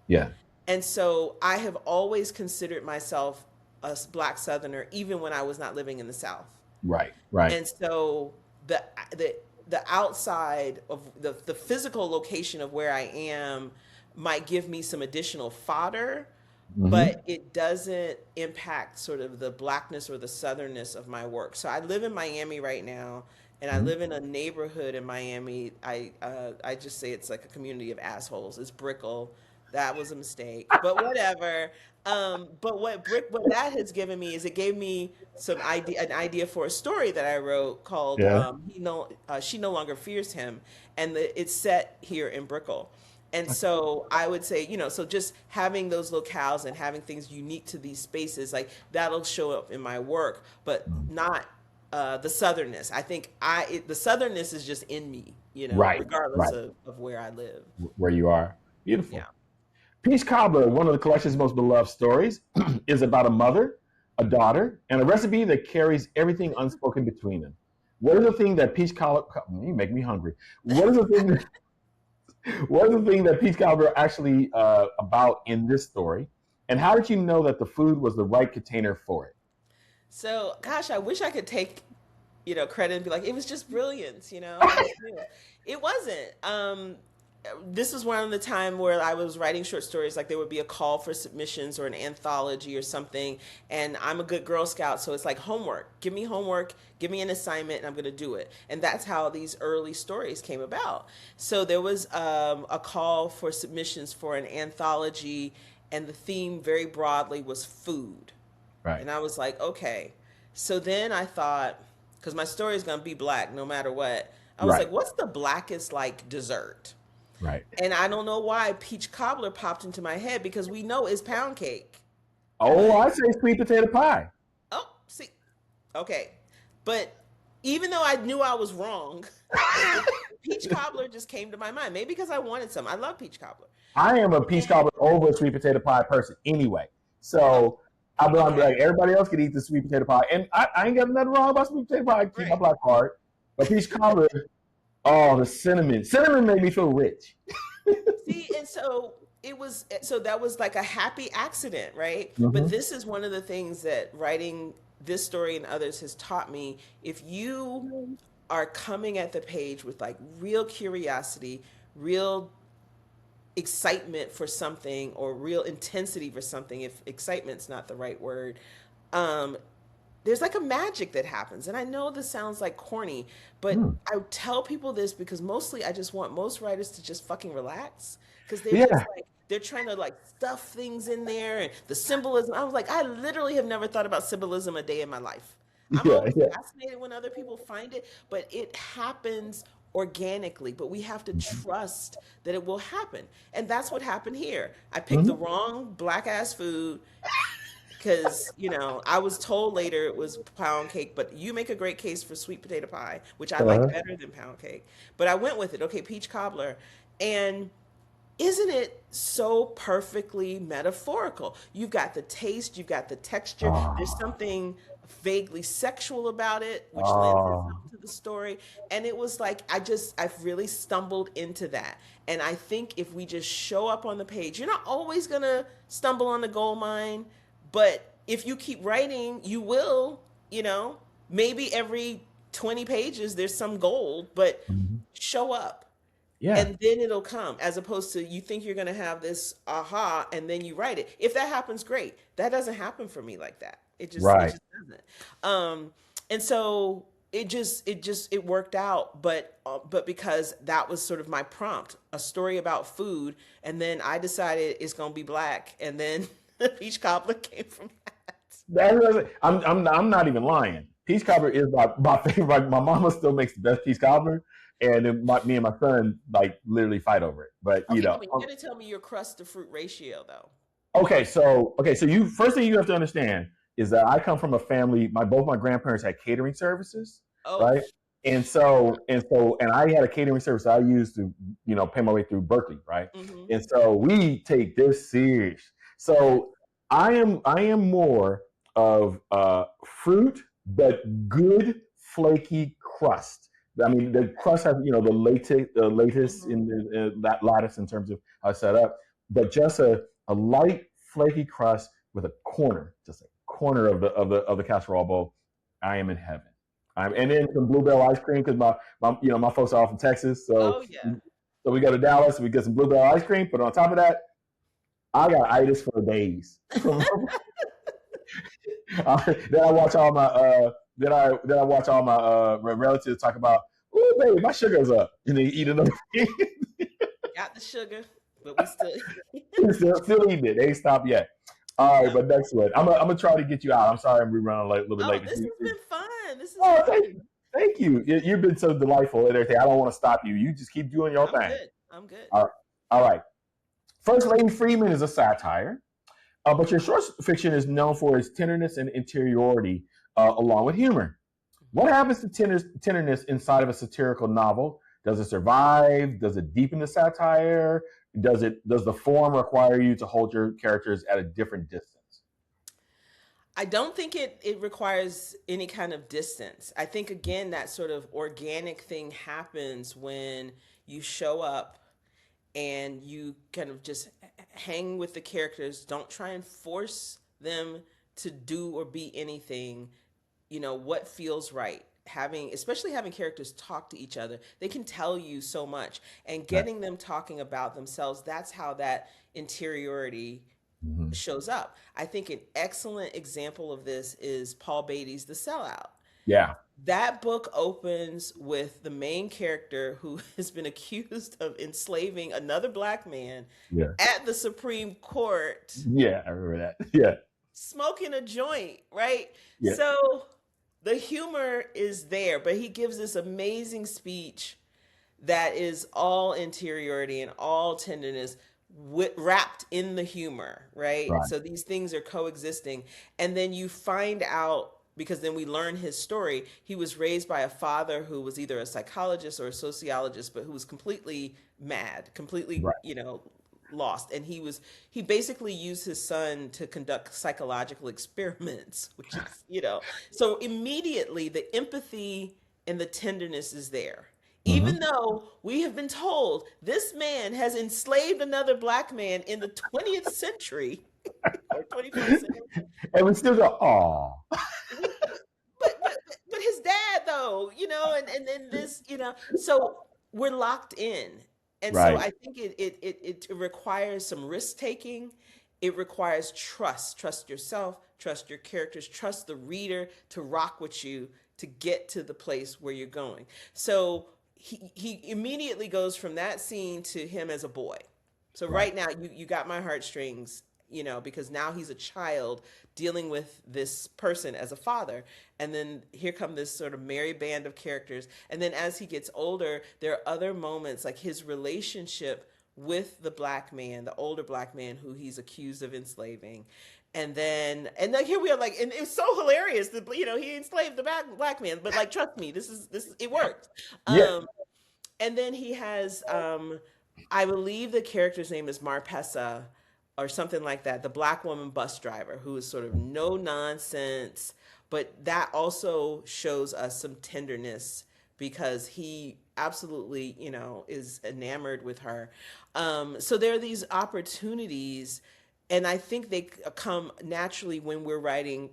Yeah. And so I have always considered myself a Black Southerner, even when I was not living in the South. Right. Right. And so the the the outside of the physical location of where I am might give me some additional fodder, Mm-hmm. but it doesn't impact sort of the Blackness or the southernness of my work. So I live in Miami right now, and I Mm-hmm. live in a neighborhood in Miami. I just say it's like a community of assholes. It's Brickell. That was a mistake, but whatever. But what that has given me is it gave me an idea for a story that I wrote called Yeah. She No Longer Fears Him, and it's set here in Brickell. And so I would say, so just having those locales and having things unique to these spaces, like that'll show up in my work, but not the southernness. I think the southernness is just in me, Right. regardless Right. of where I live. Where you are. Yeah. Beautiful. Peach Cobbler, one of the collection's most beloved stories, is about a mother, a daughter, and a recipe that carries everything unspoken between them. What is the thing that Peach Cobbler? You make me hungry. What is the thing? What is the thing that Peach Cobbler actually about in this story? And how did you know that the food was the right container for it? So, gosh, I wish I could take, credit and be like, it was just brilliance, I just knew. It wasn't. This was one of the time where I was writing short stories, like there would be a call for submissions or an anthology or something, and I'm a good Girl Scout, so it's like homework. Give me homework, give me an assignment, and I'm going to do it. And that's how these early stories came about. So there was a call for submissions for an anthology, and the theme very broadly was food. Right. And I was like, okay. So then I thought, because my story is going to be Black no matter what, I was Right. like, what's the Blackest like dessert? Right. And I don't know why peach cobbler popped into my head because we know it's pound cake. Oh, But I say sweet potato pie. oh, see, okay. But even though I knew I was wrong, peach cobbler just came to my mind. Maybe because I wanted some. I love peach cobbler. I am a peach And cobbler over a sweet potato pie person anyway. oh, So I'm okay, like, everybody else can eat the sweet potato pie. And I ain't got nothing wrong about sweet potato pie. I keep my right. black card. But peach cobbler, Oh, the cinnamon. Cinnamon made me feel rich. See, and so it was, so that was like a happy accident, right? But Hmm. this is one of the things that writing this story and others has taught me. If you are coming at the page with like real curiosity, real excitement for something, or real intensity for something, if excitement's not the right word, um, there's like a magic that happens. And I know this sounds like corny, but Mm. I tell people this because mostly I just want most writers to just fucking relax, because they're just Yeah, like, they're trying to like stuff things in there and the symbolism. I was like, I literally have never thought about symbolism a day in my life. I'm yeah, always yeah. fascinated when other people find it, but it happens organically. But we have to Mhm. trust that it will happen. And that's what happened here. I picked the Mhm. wrong black ass food because I was told later it was pound cake, but you make a great case for sweet potato pie, which I like Uh-huh. better than pound cake. But I went with it. Okay, peach cobbler. And isn't it so perfectly metaphorical? You've got the taste, you've got the texture. There's Oh, something vaguely sexual about it, which lends itself oh. to the story. And it was like, I've really stumbled into that. And I think if we just show up on the page, you're not always going to stumble on the gold mine, but if you keep writing, you will, you know, maybe every 20 pages there's some gold, but Mhm. show up Yeah, and then it'll come, as opposed to you think you're going to have this aha and then you write it. If that happens, great. That doesn't happen for me like that. It right. just doesn't. And so it worked out, but because that was sort of my prompt, a story about food, and then I decided it's going to be black, and then peach cobbler came from that. I'm not even lying. Peach cobbler is my favorite. My mama still makes the best peach cobbler, and then me and my son like literally fight over it. But Okay, but you got to tell me your crust to fruit ratio though. okay, so you first thing you have to understand is that I come from a family. Both my grandparents had catering services, Oh. right? And I had a catering service I used to pay my way through Berkeley, right? Mm-hmm. And so we take this serious. Okay. So I am more of fruit, but good flaky crust. I mean, the crust has the latest Mm-hmm. in that lattice in terms of how it's set up, but just a light flaky crust with a corner, just a corner of the casserole bowl. I am in heaven. And then some bluebell ice cream because my folks are off in Texas, so Oh yeah. we go to Dallas, we get some bluebell ice cream. But on top of that, I got itis for days. Then I watch all my then I watch all my relatives talk about, oh baby, my sugar's up, and they eat another thing. Got the sugar, but we still. Still eating it. They ain't stopped yet. All right, No. but next one. I'm gonna try to get you out. I'm sorry, I'm running a little bit Oh, late. this has been fun. This is Oh, fun. thank you. You've been so delightful and everything. I don't want to stop you. You just keep doing your I'm thing. good. I'm good. All right. All right. First Lady Freeman is a satire, but your short fiction is known for its tenderness and interiority, along with humor. What happens to tenderness inside of a satirical novel? Does it survive? Does it deepen the satire? Does the form require you to hold your characters at a different distance? I don't think it requires any kind of distance. I think again that sort of organic thing happens when you show up and you kind of just hang with the characters. Don't try and force them to do or be anything. What feels right. Especially having characters talk to each other, they can tell you so much, and Right. getting them talking about themselves, that's how that interiority Mhm. shows up. I think an excellent example of this is Paul Beatty's The Sellout. Yeah. That book opens with the main character who has been accused of enslaving another black man Yeah. at the Supreme Court, Yeah. I remember that. Yeah. smoking a joint, right? Yeah. So the humor is there, but he gives this amazing speech that is all interiority and all tenderness, wrapped in the humor, right? Right. So these things are coexisting. And then you find out, because then we learn his story. He was raised by a father who was either a psychologist or a sociologist, but who was completely mad, completely, Right. lost. And he basically used his son to conduct psychological experiments, which is, so immediately the empathy and the tenderness is there. even though we have been told this man has enslaved another black man in the 20th century or 21st century. And we still go, oh, We, but his dad though, and then this, so we're locked in. And so right, I think it requires some risk taking. It requires trust yourself, trust your characters, trust the reader to rock with you to get to the place where you're going. So he immediately goes from that scene to him as a boy. So right. right now you got my heartstrings, because now he's a child dealing with this person as a father. And then here come this sort of merry band of characters. And then as he gets older, there are other moments like his relationship with the black man, the older black man who he's accused of enslaving. And like here we are, like, and it's so hilarious that he enslaved the black man, but like trust me, this is it works. Yeah. And then he has I believe the character's name is Marpessa or something like that, the black woman bus driver who is sort of no nonsense, but that also shows us some tenderness because he absolutely, is enamored with her. So there are these opportunities, and I think they come naturally when we're writing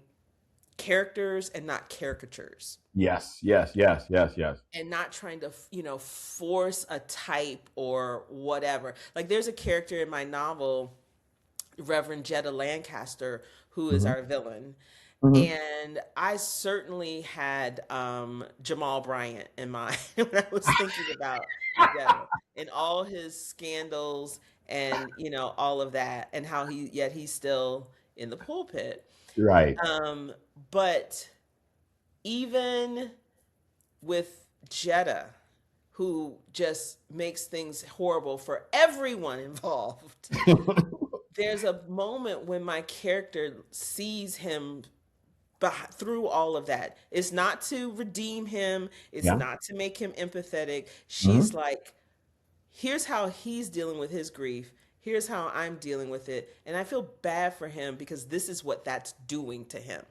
characters and not caricatures, Yes, yes, yes, yes, yes. and not trying to force a type or whatever. Like there's a character in my novel, Reverend Jetta Lancaster, who is Hmm. our villain. Hmm. And I certainly had Jamal Bryant in mind when I was thinking about Jetta and all his scandals and all of that, and how he's still in the pulpit. Right. um but even with Jetta, who just makes things horrible for everyone involved, there's a moment when my character sees him through all of that. It's not to redeem him, it's Yeah. not to make him empathetic. She's Hmm. like, here's how he's dealing with his grief. Here's how I'm dealing with it. And I feel bad for him because this is what that's doing to him.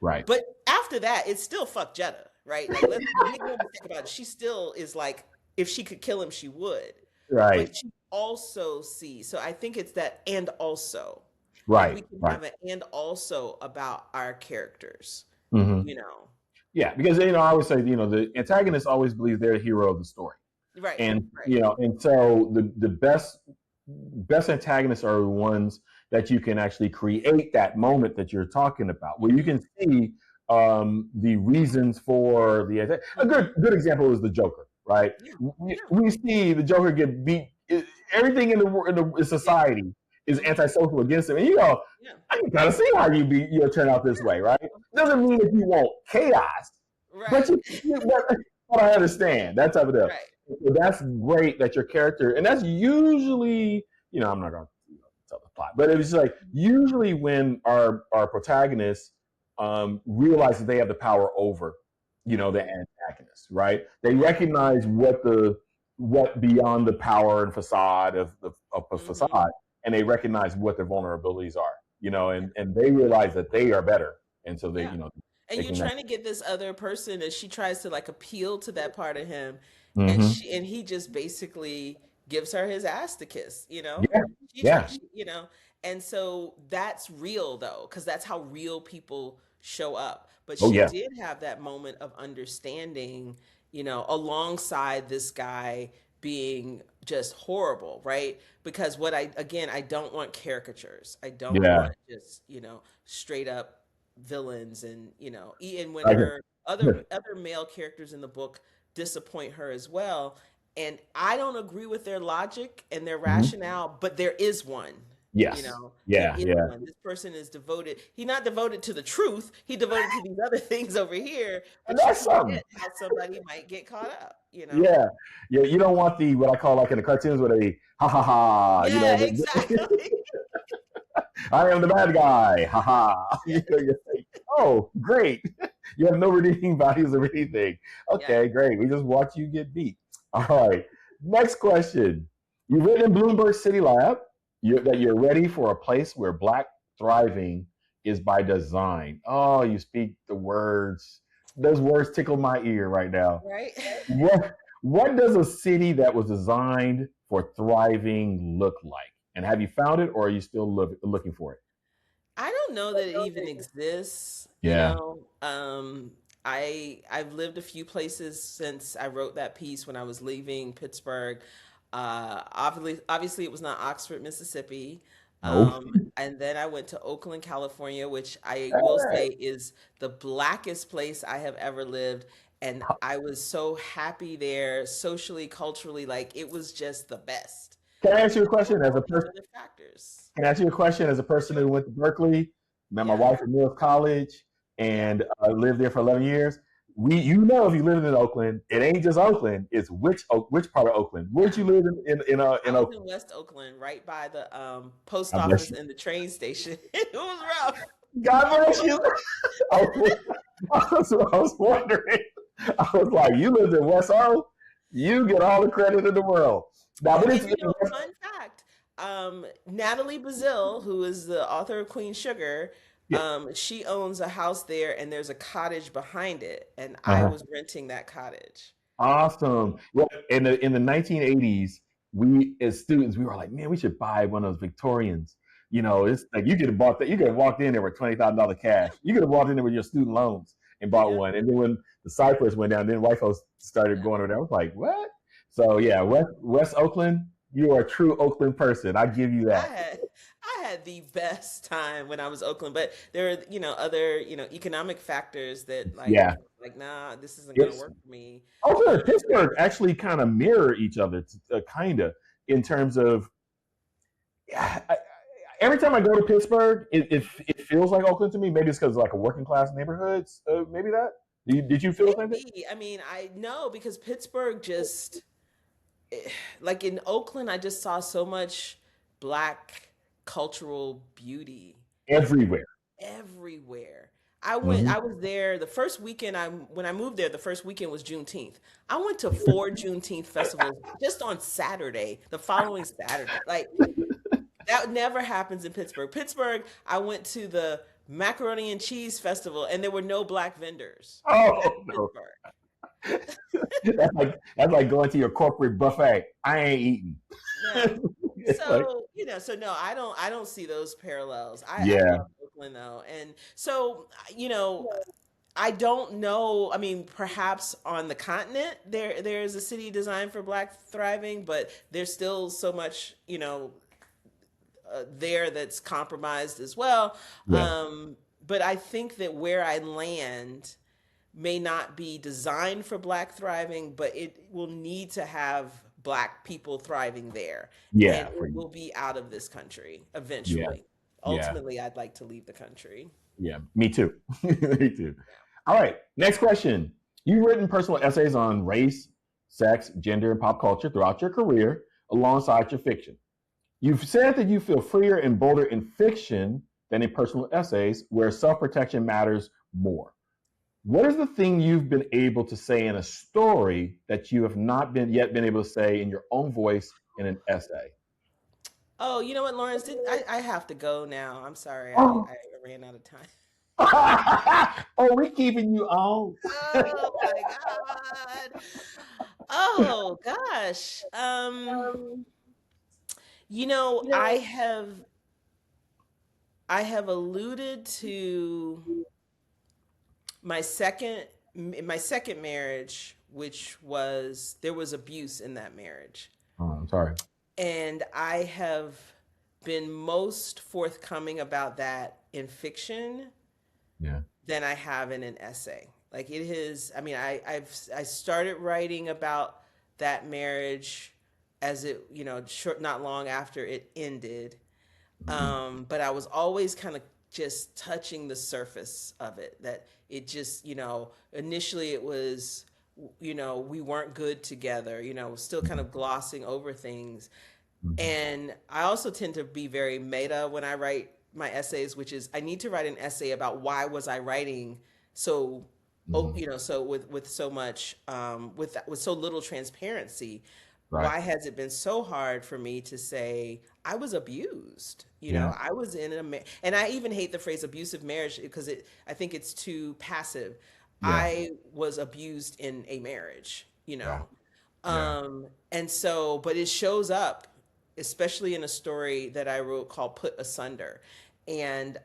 Right. But after that, it's still fuck Jetta, right? Like, let's make no mistake about it. She still is like, if she could kill him, she would. Right. But she also sees. So I think it's that and also. Like Right. we can Right. have an and also about our characters, Hmm. you know. Yeah, because I always say, the antagonist always believes they're the hero of the story. Right, And right. and so the best antagonists are the ones that you can actually create that moment that you're talking about, where you Mm-hmm. can see the reasons for a Mm-hmm. good example is the Joker, right? Yeah. we, Yeah. we see the Joker get beat. Everything in Yeah. society is Mm-hmm. antisocial against him, and Yeah. I can kind of see how you'll turn out this way, right? Of Doesn't course. mean that you want chaos, but Right. but I understand that type of deal. Right. So that's great that your character, and that's usually, I'm not going to tell the plot, but it was like usually when our protagonists realize that they have the power over, the Mm-hmm. antagonist, right? They recognize what beyond the power and facade of the Mm-hmm. facade, and they recognize what their vulnerabilities are, Yeah. and they realize that they are better, and so they, Yeah. And they you're can. trying to get this other person, and she tries to like appeal to that part of him, and Mm-hmm. he just basically gives her his ass to kiss, Yeah, She yeah. tries, and so that's real though, because that's how real people show up. But Oh she yeah. did have that moment of understanding, alongside this guy being just horrible, right? Because I don't want caricatures. I don't Yeah. want just, straight up villains, and and when I can. her other male characters in the book disappoint her as well, and I don't agree with their logic and their Mhm. rationale, but there is one. Yes. There Yeah. is Yeah. one. This person is devoted. He's not devoted to the truth. He devoted to these other things over here, And but you that's can something. get how somebody might get caught up. Yeah. Yeah. You don't want the what I call like in the cartoons where they ha ha ha. Yeah, exactly. I am the bad guy. Ha ha. Yeah. You're like, oh, great. You have no redeeming values or anything. Yeah. Okay, great. We just watch you get beat. All right. Next question. You've written in Bloomberg City Lab that you're ready for a place where Black thriving is by design. Oh, you speak the words. Those words tickle my ear right now. Right. What? What does a city that was designed for thriving look like? And have you found it, or are you still looking for it? I don't know that it even exists, you Yeah. know. I've lived a few places since I wrote that piece when I was leaving Pittsburgh. Obviously it was not Oxford, Mississippi. No. And then I went to Oakland, California, which I All will right. say is the blackest place I have ever lived. And I was so happy there, socially, culturally, like it was just the best. Can I ask you a There were question as all a these person? other factors. Can I ask you a question as a person Sure. who went to Berkeley, met my Yeah. wife at Mills College, Yeah. and lived there for 11 years? You know, if you lived in Oakland, it ain't just Oakland. It's which part of Oakland? Where'd you live in I was in Oakland? West Oakland, right by the post God bless office you. and the train station. It was rough. God bless you. I was wondering. I was like, you lived in West O, you get all the credit in the world. Now, but And fun fact, Natalie Bazille, who is the author of Queen Sugar, yeah. she owns a house there and there's a cottage behind it. And I Uh-huh. was renting that cottage. Awesome. Well, in the 1980s, we as students we were like, man, we should buy one of those Victorians. You know, it's like you could have bought that. You could have walked in there with $20,000 cash. Yep. You could have walked in there with your student loans and bought Yep. one. And then when the Cypress went down, then white folks started Yep. going over there. I was like, what? So yeah, West Oakland, you are a true Oakland person. I give you I that. had I had the best time when I was Oakland, but there are, other, economic factors that Yeah, like nah, this isn't gonna it's work for me. Oakland and Um, Pittsburgh actually kind of mirror each other, kind of in terms of. I, every time I go to Pittsburgh, it feels like Oakland to me. Maybe it's because like a working class neighborhoods. Maybe that. Did you feel the same thing? Maybe. I mean, I know because Pittsburgh just like in Oakland, I just saw so much black cultural beauty like Everywhere. everywhere. I went. Hmm. I was there the first weekend. I when I moved there, the first weekend was Juneteenth. I went to four Juneteenth festivals just on Saturday, the following Saturday. Like that never happens in Pittsburgh. Pittsburgh, I went to the macaroni and cheese festival, and there were no black vendors. That's Oh no, Pittsburgh. that's like going to your corporate buffet. I ain't eating. No. It's like, So, so no, I don't see those parallels. I yeah, love Brooklyn though. And so, I don't know. I mean, perhaps on the continent there's a city designed for black thriving, but there's still so much, there that's compromised as well. yeah, But I think that where I land may not be designed for black thriving, but it will need to have black people thriving there. And yeah, for it you. will be out of this country Yeah, eventually. yeah, Ultimately, I'd like to leave the country. yeah. Me too. Me too. All right. Next question. You've written personal essays on race, sex, gender, and pop culture throughout your career alongside your fiction. You've said that you feel freer and bolder in fiction than in personal essays where self protection matters more. What is the thing you've been able to say in a story that you have not been able to say in your own voice in an essay? Oh, you know what, Lawrence? I have to go now. I'm sorry. Oh, I ran out of time. oh, we keeping you on. Oh my God. Oh gosh. I have alluded to my second marriage, which was there was abuse in that marriage. Oh, I'm sorry. And I have been most forthcoming about that in fiction Yeah. than I have in an essay. Like it is, I mean, I started writing about that marriage as it, short not long after it ended. Hmm. But I was always kind of just touching the surface of it. That it just, initially it was, we weren't good together, still kind of glossing over things. Hmm. And I also tend to be very meta when I write my essays, which is I need to write an essay about why was I writing so, Hmm. so with so much, with so little transparency. Right. Why has it been so hard for me to say I was abused? Yeah. I was in and I even hate the phrase abusive marriage because I think it's too passive. Yeah. I was abused in a marriage, Yeah. Yeah. And so, but it shows up, especially in a story that I wrote called Put Asunder. And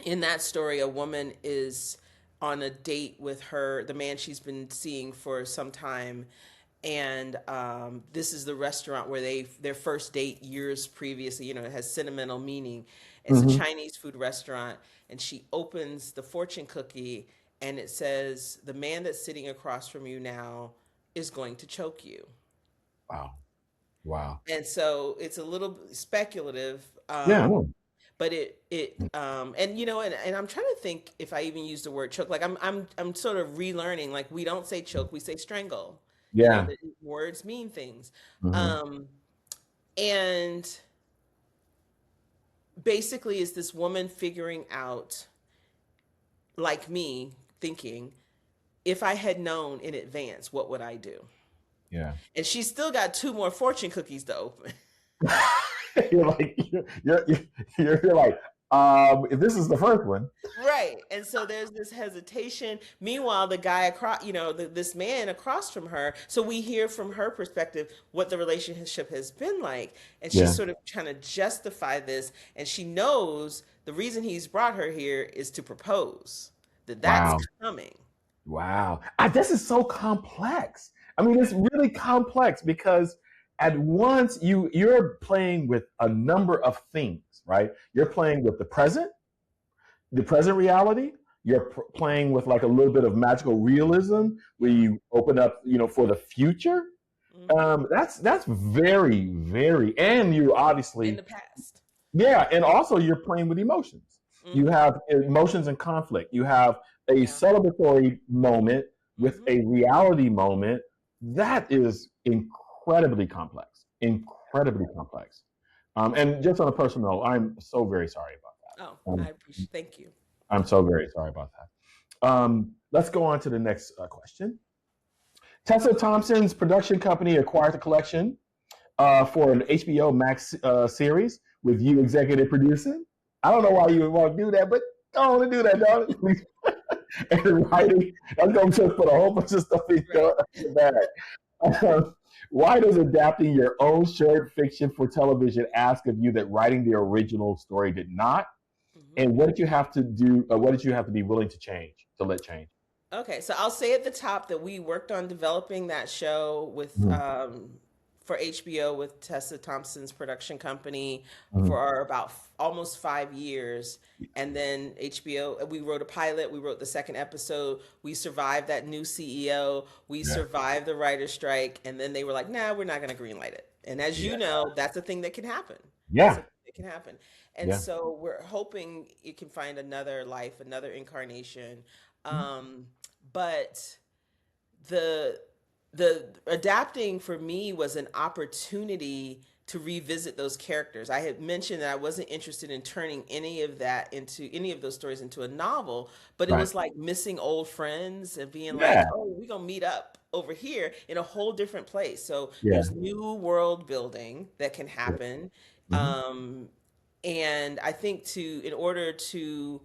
in that story, a woman is on a date with the man she's been seeing for some time. And this is the restaurant where their first date years previously, it has sentimental meaning. It's a Hmm. Chinese food restaurant. And she opens the fortune cookie and it says, "The man that's sitting across from you now is going to choke you." Wow. Wow. And so it's a little speculative, Yeah. I know. but and and I'm trying to think if I even use the word choke. Like I'm sort of relearning. Like we don't say choke, we say strangle. Yeah. The words mean things. Hmm. Um, and basically, it's this woman figuring out, like me, thinking, if I had known in advance, what would I do? Yeah. And she's still got two more fortune cookies to open. You're like you're like if this is the first one. Right. And so there's this hesitation. Meanwhile, the guy across, this man across from her, so we hear from her perspective what the relationship has been like. And she's Yeah. sort of trying to justify this. And she knows the reason he's brought her here is to propose, that's Wow. coming. Wow. This is so complex. I mean, it's really complex because at once you're playing with a number of things, right? You're playing with the present reality. You're playing with like a little bit of magical realism where you open up, for the future. Hmm. That's very, very, and you In obviously, the past. yeah, and also you're playing with emotions. You Hmm. have emotions and conflict. You have a Yeah. celebratory moment with Hmm. a reality moment. That is incredibly complex. Incredibly complex. And just on a personal note, I'm so very sorry about Oh, that. I appreciate. Thank you. I'm so very sorry about that. Let's go on to the next question. Tessa Thompson's production company acquired the collection for an HBO Max series with you executive producing. I don't know why you would want to do that, but don't want to do that, don't please. And writing, that's going to put a whole bunch of stuff in Right. your bag. Why does adapting your own short fiction for television ask of you that writing the original story did not? Hmm. And what did you have to do? What did you have to be willing to change, to let change? Okay, so I'll say at the top that we worked on developing that show with Mhm. for HBO with Tessa Thompson's production company Mhm. for about almost 5 years, and then HBO. We wrote a pilot. We wrote the second episode. We survived that new CEO. We Yeah. survived the writer's strike, and then they were like, "Nah, we're not going to greenlight it." And as Yeah. you know, that's a thing that can happen. That's a Yeah. thing that can happen. And Yeah. so we're hoping it can find another life, another incarnation. Mhm. But the the adapting for me was an opportunity to revisit those characters. I had mentioned that I wasn't interested in turning any of those stories into a novel, but it Right. was like missing old friends and being like, Yeah. "Oh, we're going to meet up over here in a whole different place." So Yeah. there's new world building that can Yeah. happen. Mhm. Um and I think in order to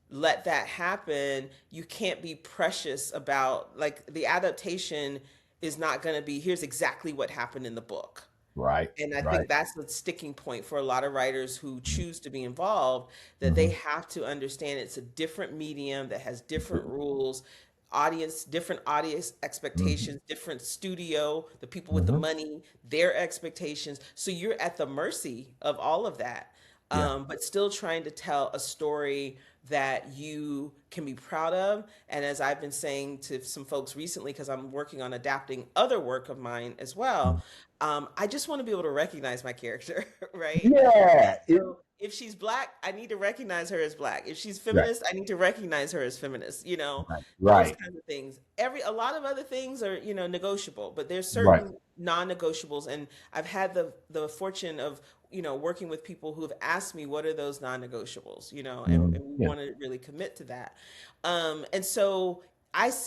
let that happen, you can't be precious about, like, the adaptation is not going to be, here's exactly what happened in the book. Right. And I Right. think that's the sticking point for a lot of writers who choose to be involved, that they Mhm. have to understand it's a different medium that has different rules, different audience Mhm. expectations, different studio, the people with the Mhm. money, their expectations. So you're at the mercy of all of that, Yeah. but still trying to tell a story that you can be proud of. And as I've been saying to some folks recently, because I'm working on adapting other work of mine as well, Mhm. I just want to be able to recognize my character, right? And Yeah. so if she's black, I need to recognize her as black. If she's Right. feminist, I need to recognize her as feminist, Right. those Right. kinds of things. A lot of other things are, negotiable, but there's Right. certain non-negotiables. And I've had the fortune of, working with people who have asked me, what are those non-negotiables, Mhm. and we Yeah. want to really commit to that. And so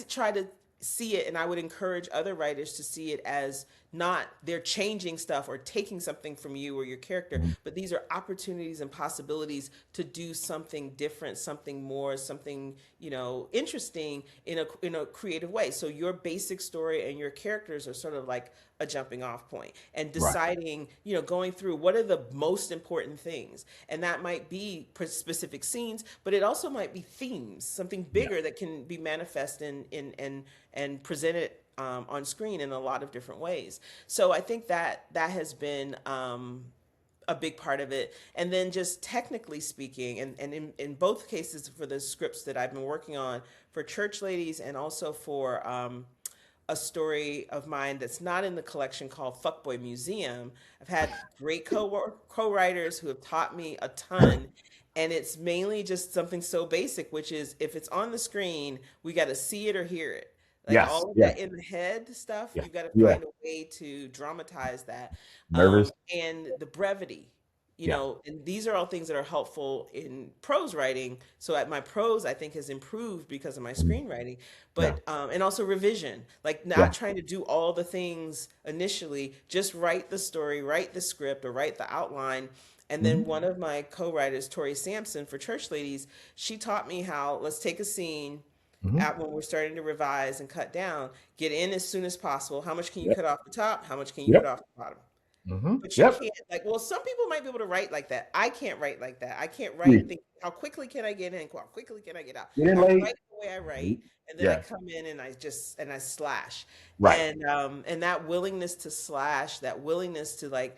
try to see it, and I would encourage other writers to see it as not they're changing stuff or taking something from you or your character, Mhm. but these are opportunities and possibilities to do something different, something more, something, interesting in a creative way. So your basic story and your characters are sort of like a jumping off point, and Right. deciding, going through what are the most important things. And that might be specific scenes, but it also might be themes, something Yeah. bigger that can be manifest and presented on screen in a lot of different ways. So I think that has been a big part of it. And then just technically speaking, and in both cases for the scripts that I've been working on for Church Ladies, and also for a story of mine that's not in the collection called Fuckboy Museum. I've had great co-writers who have taught me a ton, and it's mainly just something so basic, which is if it's on the screen, we got to see it or hear it. Like Yes. all of Yes. that in the head stuff, Yeah. you got to Yeah. find a way to dramatize that, Nervous. and the brevity. Yeah. And these are all things that are helpful in prose writing. So at my prose, I think has improved because of my Mhm. screenwriting, Yeah. but and also revision, like Yeah. not trying to do all the things initially, just write the story, write the script, or write the outline. And then Hmm. one of my co-writers, Tori Sampson for Church Ladies, she taught me how, let's take a scene Hmm. at when we're starting to revise and cut down, get in as soon as possible. How much can you Yep. cut off the top? How much can you cut Yep. off the bottom? Hmm. But you Yep. can't, like, well, some people might be able to write like that. I can't write like that. I can't write Agree. think how quickly can I get in, how quickly can I get out. Get in I late. write the way I write, and then I Yeah. come in and I slash. Right. And that willingness to slash, that willingness to like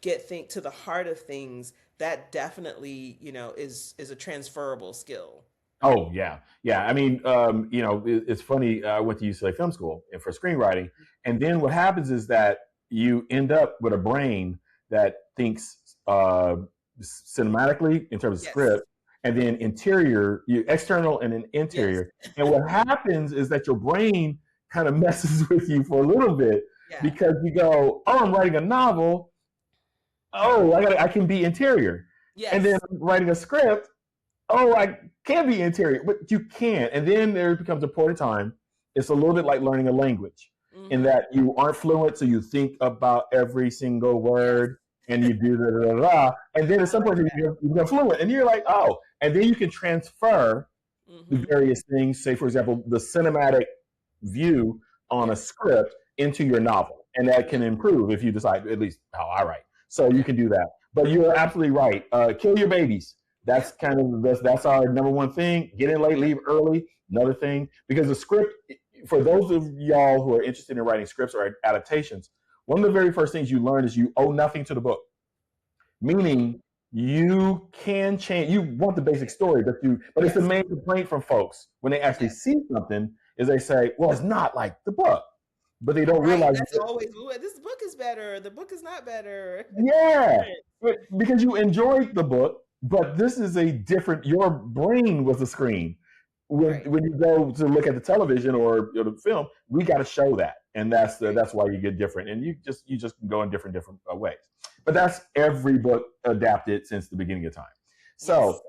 get think to the heart of things, that definitely, is a transferable skill. Oh yeah, yeah. I mean, it's funny. I went to UCLA Film School for screenwriting, and then what happens is that you end up with a brain that thinks cinematically in terms of Yes. script, and then interior, you external and then Yes. interior. And what happens is that your brain kind of messes with you for a little bit Yeah. because you go, "Oh, I'm writing a novel. Oh, I can be interior," and then Yes. I'm writing a script. Oh, I can be interior, but you can't. And then there becomes a point in time. It's a little bit like learning a language in Mm-hmm. that you aren't fluent, so you think about every single Yes. word and you do da da da da. And then at I some like point that. you become fluent, and you're like, oh, and then you can transfer the Mm-hmm. various things. Say, for example, the cinematic view on a Yes. script into your novel, and that Yeah. can improve if you decide, at least how I write. So you Yeah. can do that. But you're absolutely right. Kill your babies. Yeah. That's kind of that's our number one thing. Get in late, Yeah. leave early. Another thing, because the script, for those of y'all who are interested in writing scripts or adaptations, one of the very first things you learn is you owe nothing to the book. Mm. Meaning you can change. You want the basic Yes. story, but it's the Yes. main complaint from folks when they actually Yes. see something is they say, "Well, it's not like the book," but they don't Right. realize That's that. always, "Ooh, this book is better. The book is not better. It's Yeah, different." because you enjoyed the book, but this is a different. Your brain was the screen. Right. When you go to look at the television or the film, we got to show that, and Right. that's why you get different, and you just go in different ways. But that's every book adapted since the beginning of time. So, Yes.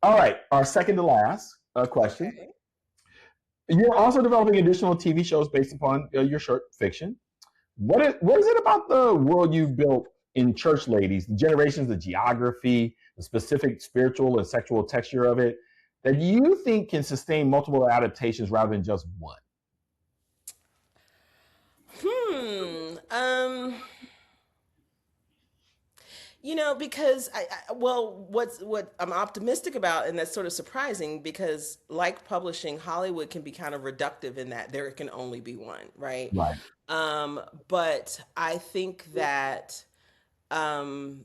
all right, our second to last question. Okay. You're also developing additional TV shows based upon your short fiction. What is it about the world you built in Church Ladies, the generations, the geography, the specific spiritual and sexual texture of it, that you think can sustain multiple adaptations rather than just one? Hmm. Because well, what I'm optimistic about, and that's sort of surprising, because like publishing, Hollywood can be kind of reductive in that there can only be one, right? Right. But I think that, um,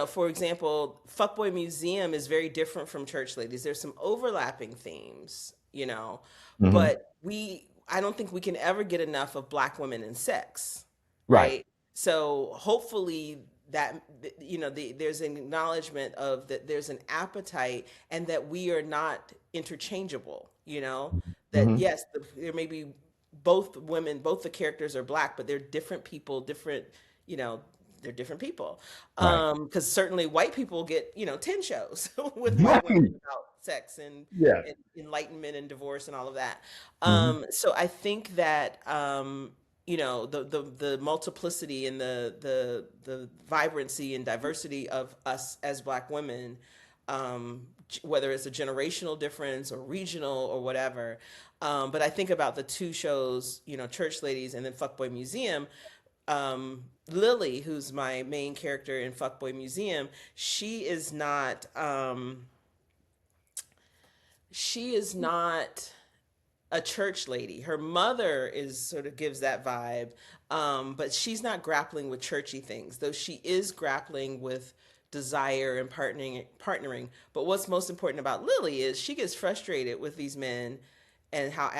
for example, Fuckboy Museum is very different from Church Ladies. There's some overlapping themes, Hmm. but I don't think we can ever get enough of Black women in sex, Right. right? So hopefully that, there's an acknowledgement of that there's an appetite, and that we are not interchangeable, that Hmm. yes, there may be both women, both the characters are Black, but they're different people, different, you know, they're different people. Right. Because certainly white people get, 10 shows with white women Right. about sex and, Yeah. enlightenment and divorce and all of that. Hmm. So I think that, the multiplicity and the vibrancy and diversity of us as Black women, whether it's a generational difference or regional or whatever. But I think about the two shows, Church Ladies and then Fuckboy Museum. Lily, who's my main character in Fuckboy Museum, she is not a church lady. Her mother is sort of gives that vibe, but she's not grappling with churchy things, though she is grappling with desire and partnering. But what's most important about Lily is she gets frustrated with these men and how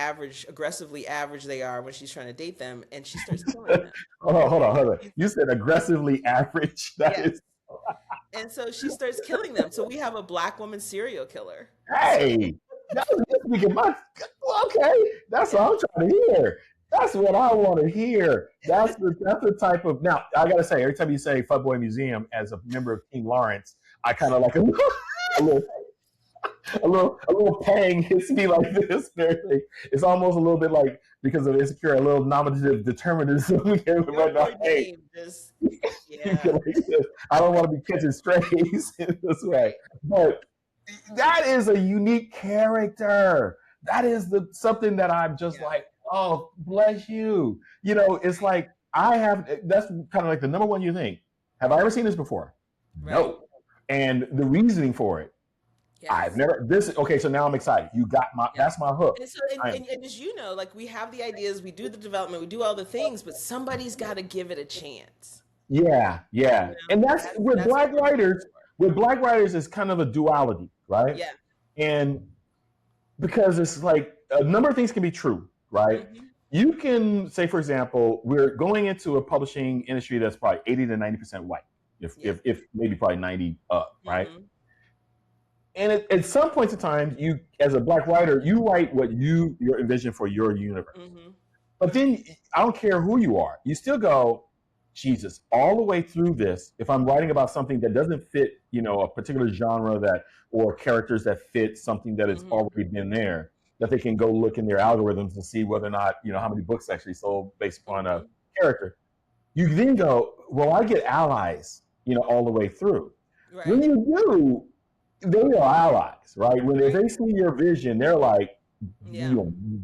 aggressively average they are when she's trying to date them, and she starts killing them. Hold on. You said aggressively average. That Yes. is, And so she starts killing them. So we have a Black woman serial killer. So hey, that was just speaking my. Okay, that's yeah. what I'm trying to hear. That's what I want to hear. That's the type of. Now I gotta say, every time you say Fuckboy Museum as a member of Team Lawrence, I kind of like a little a little pang hits me like this. It's almost a little bit like because of insecure, a little nominative determinism. Your Right now, poor hey, name just yeah. like this. I don't want to be catching strays in this way, Right. but that is a unique character. That is something that I'm just Yeah. like, oh, bless you. It's Right. like I have. That's kind of like the number one you think. Have I ever seen this before? Right. No. And the reasoning for it, I've Yes. never. This okay. So now I'm excited. You got my. Yeah. That's my hook. And so I am. and as you know, like we have the ideas, we do the development, we do all the things, but somebody's got to give it a chance. Yeah, yeah. And that's with That's what black we're looking writers. for. With black writers, it's kind of a duality, right? Yeah. And because it's like a number of things can be true, right? Hmm. You can say, for example, we're going into a publishing industry that's probably 80 to 90% white, if, Yeah. if, if maybe probably 90 up, right? Hmm. And at some points in time, you, as a black writer, you write what your envision for your universe. Hmm. But then I don't care who you are, you still go, Jesus, all the way through this. If I'm writing about something that doesn't fit, a particular genre or characters that fit something that has Hmm. already been there, that they can go look in their algorithms and see whether or not, how many books actually sold based upon a Hmm. character. You then go, well, I get allies, all the way through. When Right. you do, they are allies, right? When if Right. they see your vision, they're like, Yeah.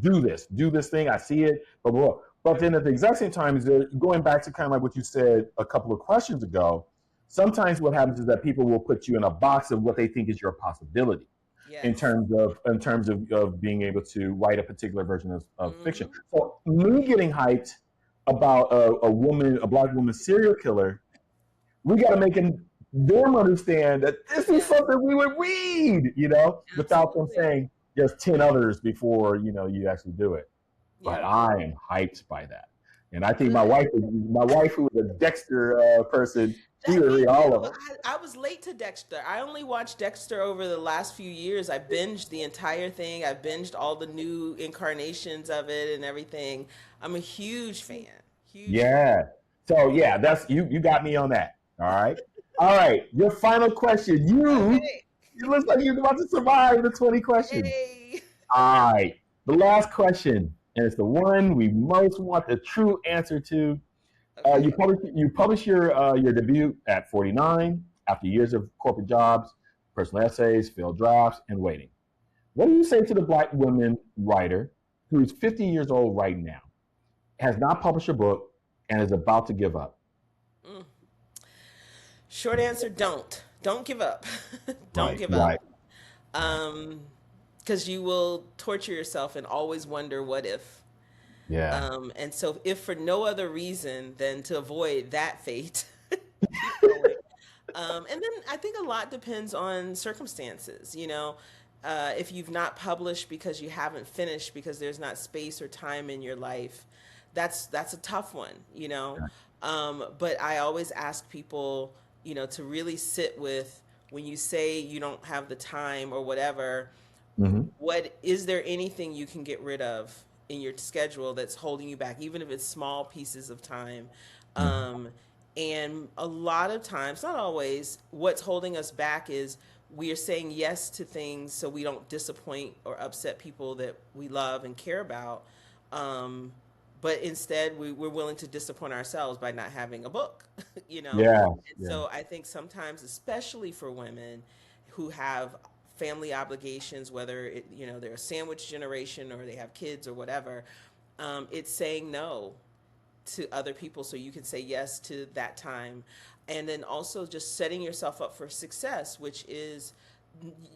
do this thing. I see it, blah, blah, blah. But then at the exact same time, is they're going back to kind of like what you said a couple of questions ago. Sometimes what happens is that people will put you in a box of what they think is your possibility in Yes. terms of being able to write a particular version of fiction. Hmm. So me getting hyped about a black woman serial killer, we got to make them understand that this is Yeah. something we would read, without them Absolutely. saying there's 10 others before, you actually do it. But Yeah. I am hyped by that. And I think Good. my wife who is a Dexter person, she That would me read all of too. them. I was late to Dexter. I only watched Dexter over the last few years. I binged the entire thing. I binged all the new incarnations of it and everything. I'm a huge fan. Huge fan. Yeah. So yeah, that's you got me on that. All right. All right. Your final question. Okay. It looks like you're about to survive the 20 questions. Yay. All right. The last question, and it's the one we most want the true answer to. You Okay. publish your debut at 49 after years of corporate jobs, personal essays, failed drafts, and waiting. What do you say to the black woman writer who is 50 years old right now, has not published a book, and is about to give up? Mm. Short answer, don't. Don't give up. Don't Right, give up. right. Um, because you will torture yourself and always wonder what if. Yeah. And so, if for no other reason than to avoid that fate, keep going. And then I think a lot depends on circumstances. If you've not published because you haven't finished because there's not space or time in your life, that's a tough one. But I always ask people, to really sit with when you say you don't have the time or whatever. Hmm. What is there anything you can get rid of in your schedule that's holding you back, even if it's small pieces of time? Hmm. Um, and a lot of times, not always, what's holding us back is we are saying yes to things so we don't disappoint or upset people that we love and care about. Um, but instead we're willing to disappoint ourselves by not having a book, you know? Yeah. And Yeah. so I think sometimes, especially for women who have family obligations, whether they're a sandwich generation or they have kids or whatever, it's saying no to other people so you can say yes to that time. And then also just setting yourself up for success, which is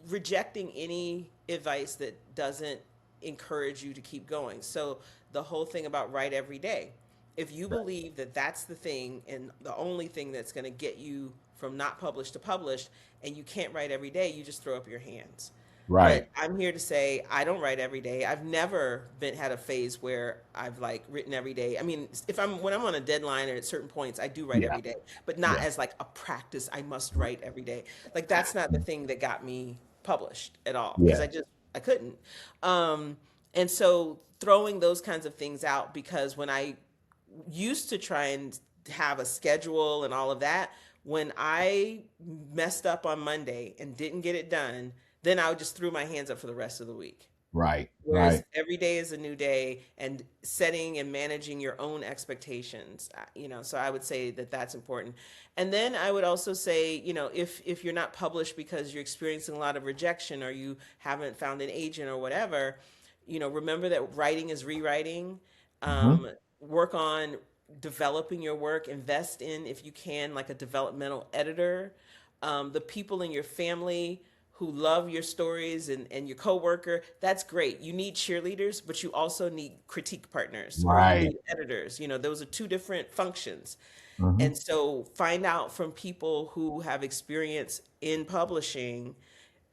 rejecting any advice that doesn't encourage you to keep going. So the whole thing about write every day. If you Right. believe that that's the thing and the only thing that's going to get you from not published to published, and you can't write every day, you just throw up your hands. Right. But I'm here to say I don't write every day. I've never been had a phase where I've like written every day. I mean, if I'm when I'm on a deadline or at certain points, I do write Yeah. every day, but not Yeah. as like a practice. I must write every day. Like that's not the thing that got me published at all because Yeah. I couldn't. Um, and so throwing those kinds of things out because when I used to try and have a schedule and all of that. When I messed up on Monday and didn't get it done, then I just threw my hands up for the rest of the week. Right. Whereas Right. every day is a new day and setting and managing your own expectations, so I would say that that's important. And then I would also say, if you're not published because you're experiencing a lot of rejection or you haven't found an agent or whatever, remember that writing is rewriting. Hmm. Work on developing your work, invest in, if you can, like a developmental editor. The people in your family who love your stories and your coworker, that's great. You need cheerleaders, but you also need critique partners or you Right. need editors. Those are two different functions. Hmm. And so find out from people who have experience in publishing,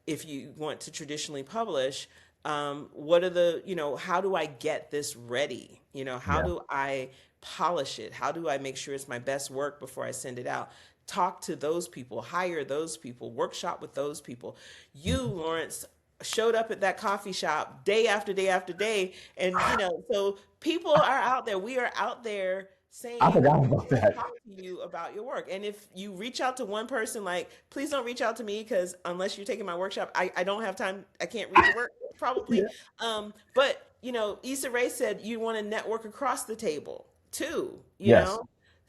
if you want to traditionally publish, what are how do I get this ready? How Yeah. do I polish it? How do I make sure it's my best work before I send it out? Talk to those people, hire those people, workshop with those people. You, Mhm. Lawrence, showed up at that coffee shop day after day after day. And, so people are out there. We are out there I saying, forgot about that. talk to you about your work. And if you reach out to one person, like, please don't reach out to me because unless you're taking my workshop, I don't have time. I can't read your work probably. Yeah. But, Issa Rae said you want to network across the table too, Yes.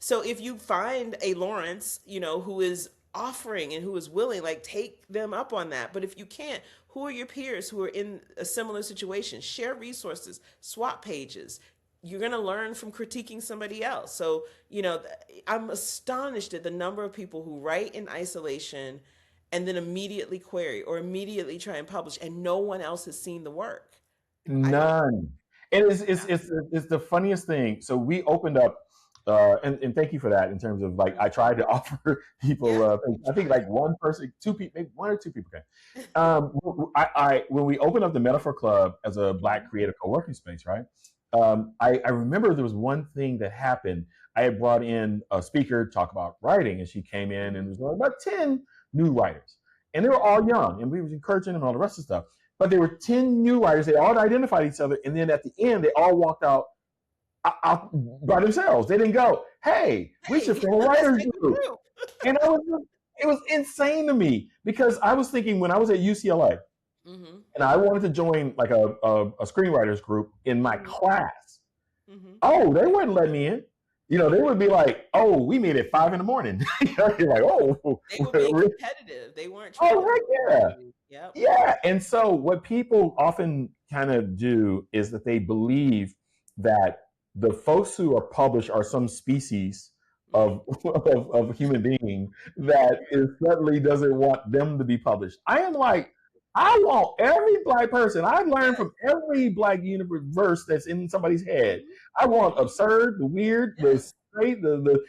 So if you find a Lawrence, who is offering and who is willing, like take them up on that. But if you can't, who are your peers who are in a similar situation? Share resources, swap pages. You're going to learn from critiquing somebody else. So, I'm astonished at the number of people who write in isolation and then immediately query or immediately try and publish, and no one else has seen the work. I don't, None. And it's, yeah. it's the funniest thing. So we opened up, and thank you for that. In terms of like, I tried to offer people. Yeah. I think like one person, two people, maybe one or two people can. I when we opened up the Metaphor Club as a Black Mhm. creative co-working space, right? I remember there was one thing that happened. I had brought in a speaker to talk about writing, and she came in, and there was about 10 new writers, and they were all young, and we was encouraging them and all the rest of the stuff. But there were 10 new writers. They all identified each other, and then at the end, they all walked out by themselves. They didn't go, "Hey, we should Hey, form a let's writers make a group." group. And it was insane to me because I was thinking when I was at UCLA Hmm. and I wanted to join like a screenwriters group in my Hmm. class. Hmm. Oh, they wouldn't let me in. They would be like, "Oh, we meet at 5 in the morning." You're like, "Oh, They were being competitive. They weren't trying oh, to heck motivate yeah." you. Yep. Yeah. And so what people often kind of do is that they believe that the folks who are published are some species Hmm. of human being Hmm. that is suddenly doesn't want them to be published. I am like, I want every Black person. I learned Yes. from every Black universe that's in somebody's head. Hmm. I want Hmm. absurd, the weird, the Yes. straight, the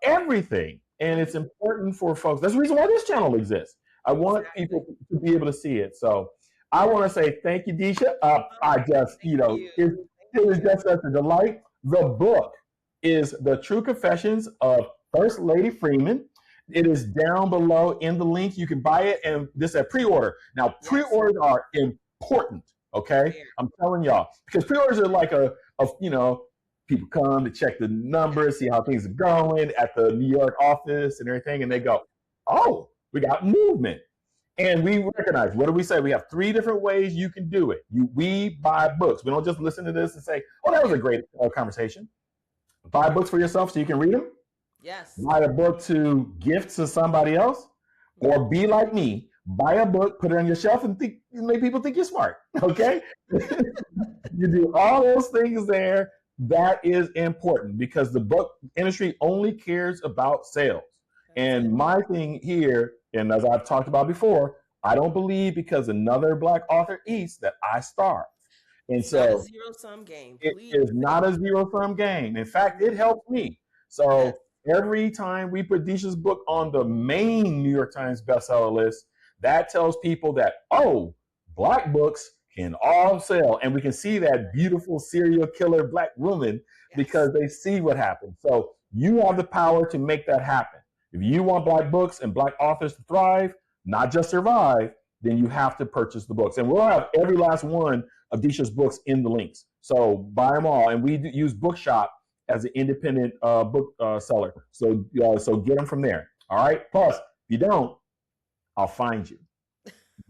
everything. And it's Hmm. important for folks. That's the reason why this channel exists. I want Exactly. people to be able to see it. So I want to say thank you, Deesha. I Oh, just, thank you. Thank it was you. just such a delight. The book is The True Confessions of First Lady Freeman. It is down below in the link. You can buy it, and this is a pre-order. Now, Yes. pre-orders are important. Okay, Very. I'm telling y'all because pre-orders are like people come to check the numbers, see how things are going at the New York office and everything, and they go, "Oh, we got movement." And we recognize, what do we say? We have three different ways you can do it. We buy books. We don't just listen to this and say, oh, that was a great conversation. Buy books for yourself so you can read them. Yes. Buy a book to gift to somebody else. Or be like me, buy a book, put it on your shelf, and make people think you're smart. Okay? You do all those things there. That is important because the book industry only cares about sales. That's And it. my thing here, and as I've talked about before, I don't believe because another Black author eats that I starve. And It's not a so zero sum game. it Please is say not a zero sum game. In fact, it helps me. yes. So every time we put Deesha's book on the main New York Times bestseller list, that tells people that, oh, Black books can all sell. And we can see that beautiful serial killer Black woman Yes. because they see what happens. So you have the power to make that happen. If you want Black books and Black authors to thrive, not just survive, then you have to purchase the books. And we'll have every last one of Deesha's books in the links. So buy them all. And we use Bookshop as an independent book seller. So get them from there. All right. Plus, if you don't, I'll find you.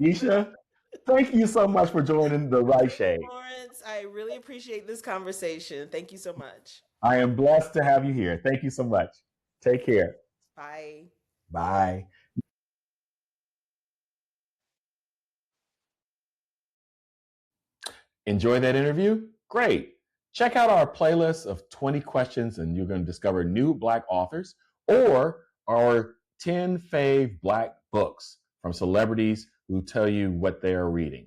Deesha, thank you so much for joining the Right Shade. Lawrence, I really appreciate this conversation. Thank you so much. I am blessed to have you here. Thank you so much. Take care. Bye. Bye. Enjoy that interview? Great. Check out our playlist of 20 questions and you're going to discover new Black authors or our 10 fave Black books from celebrities who tell you what they are reading.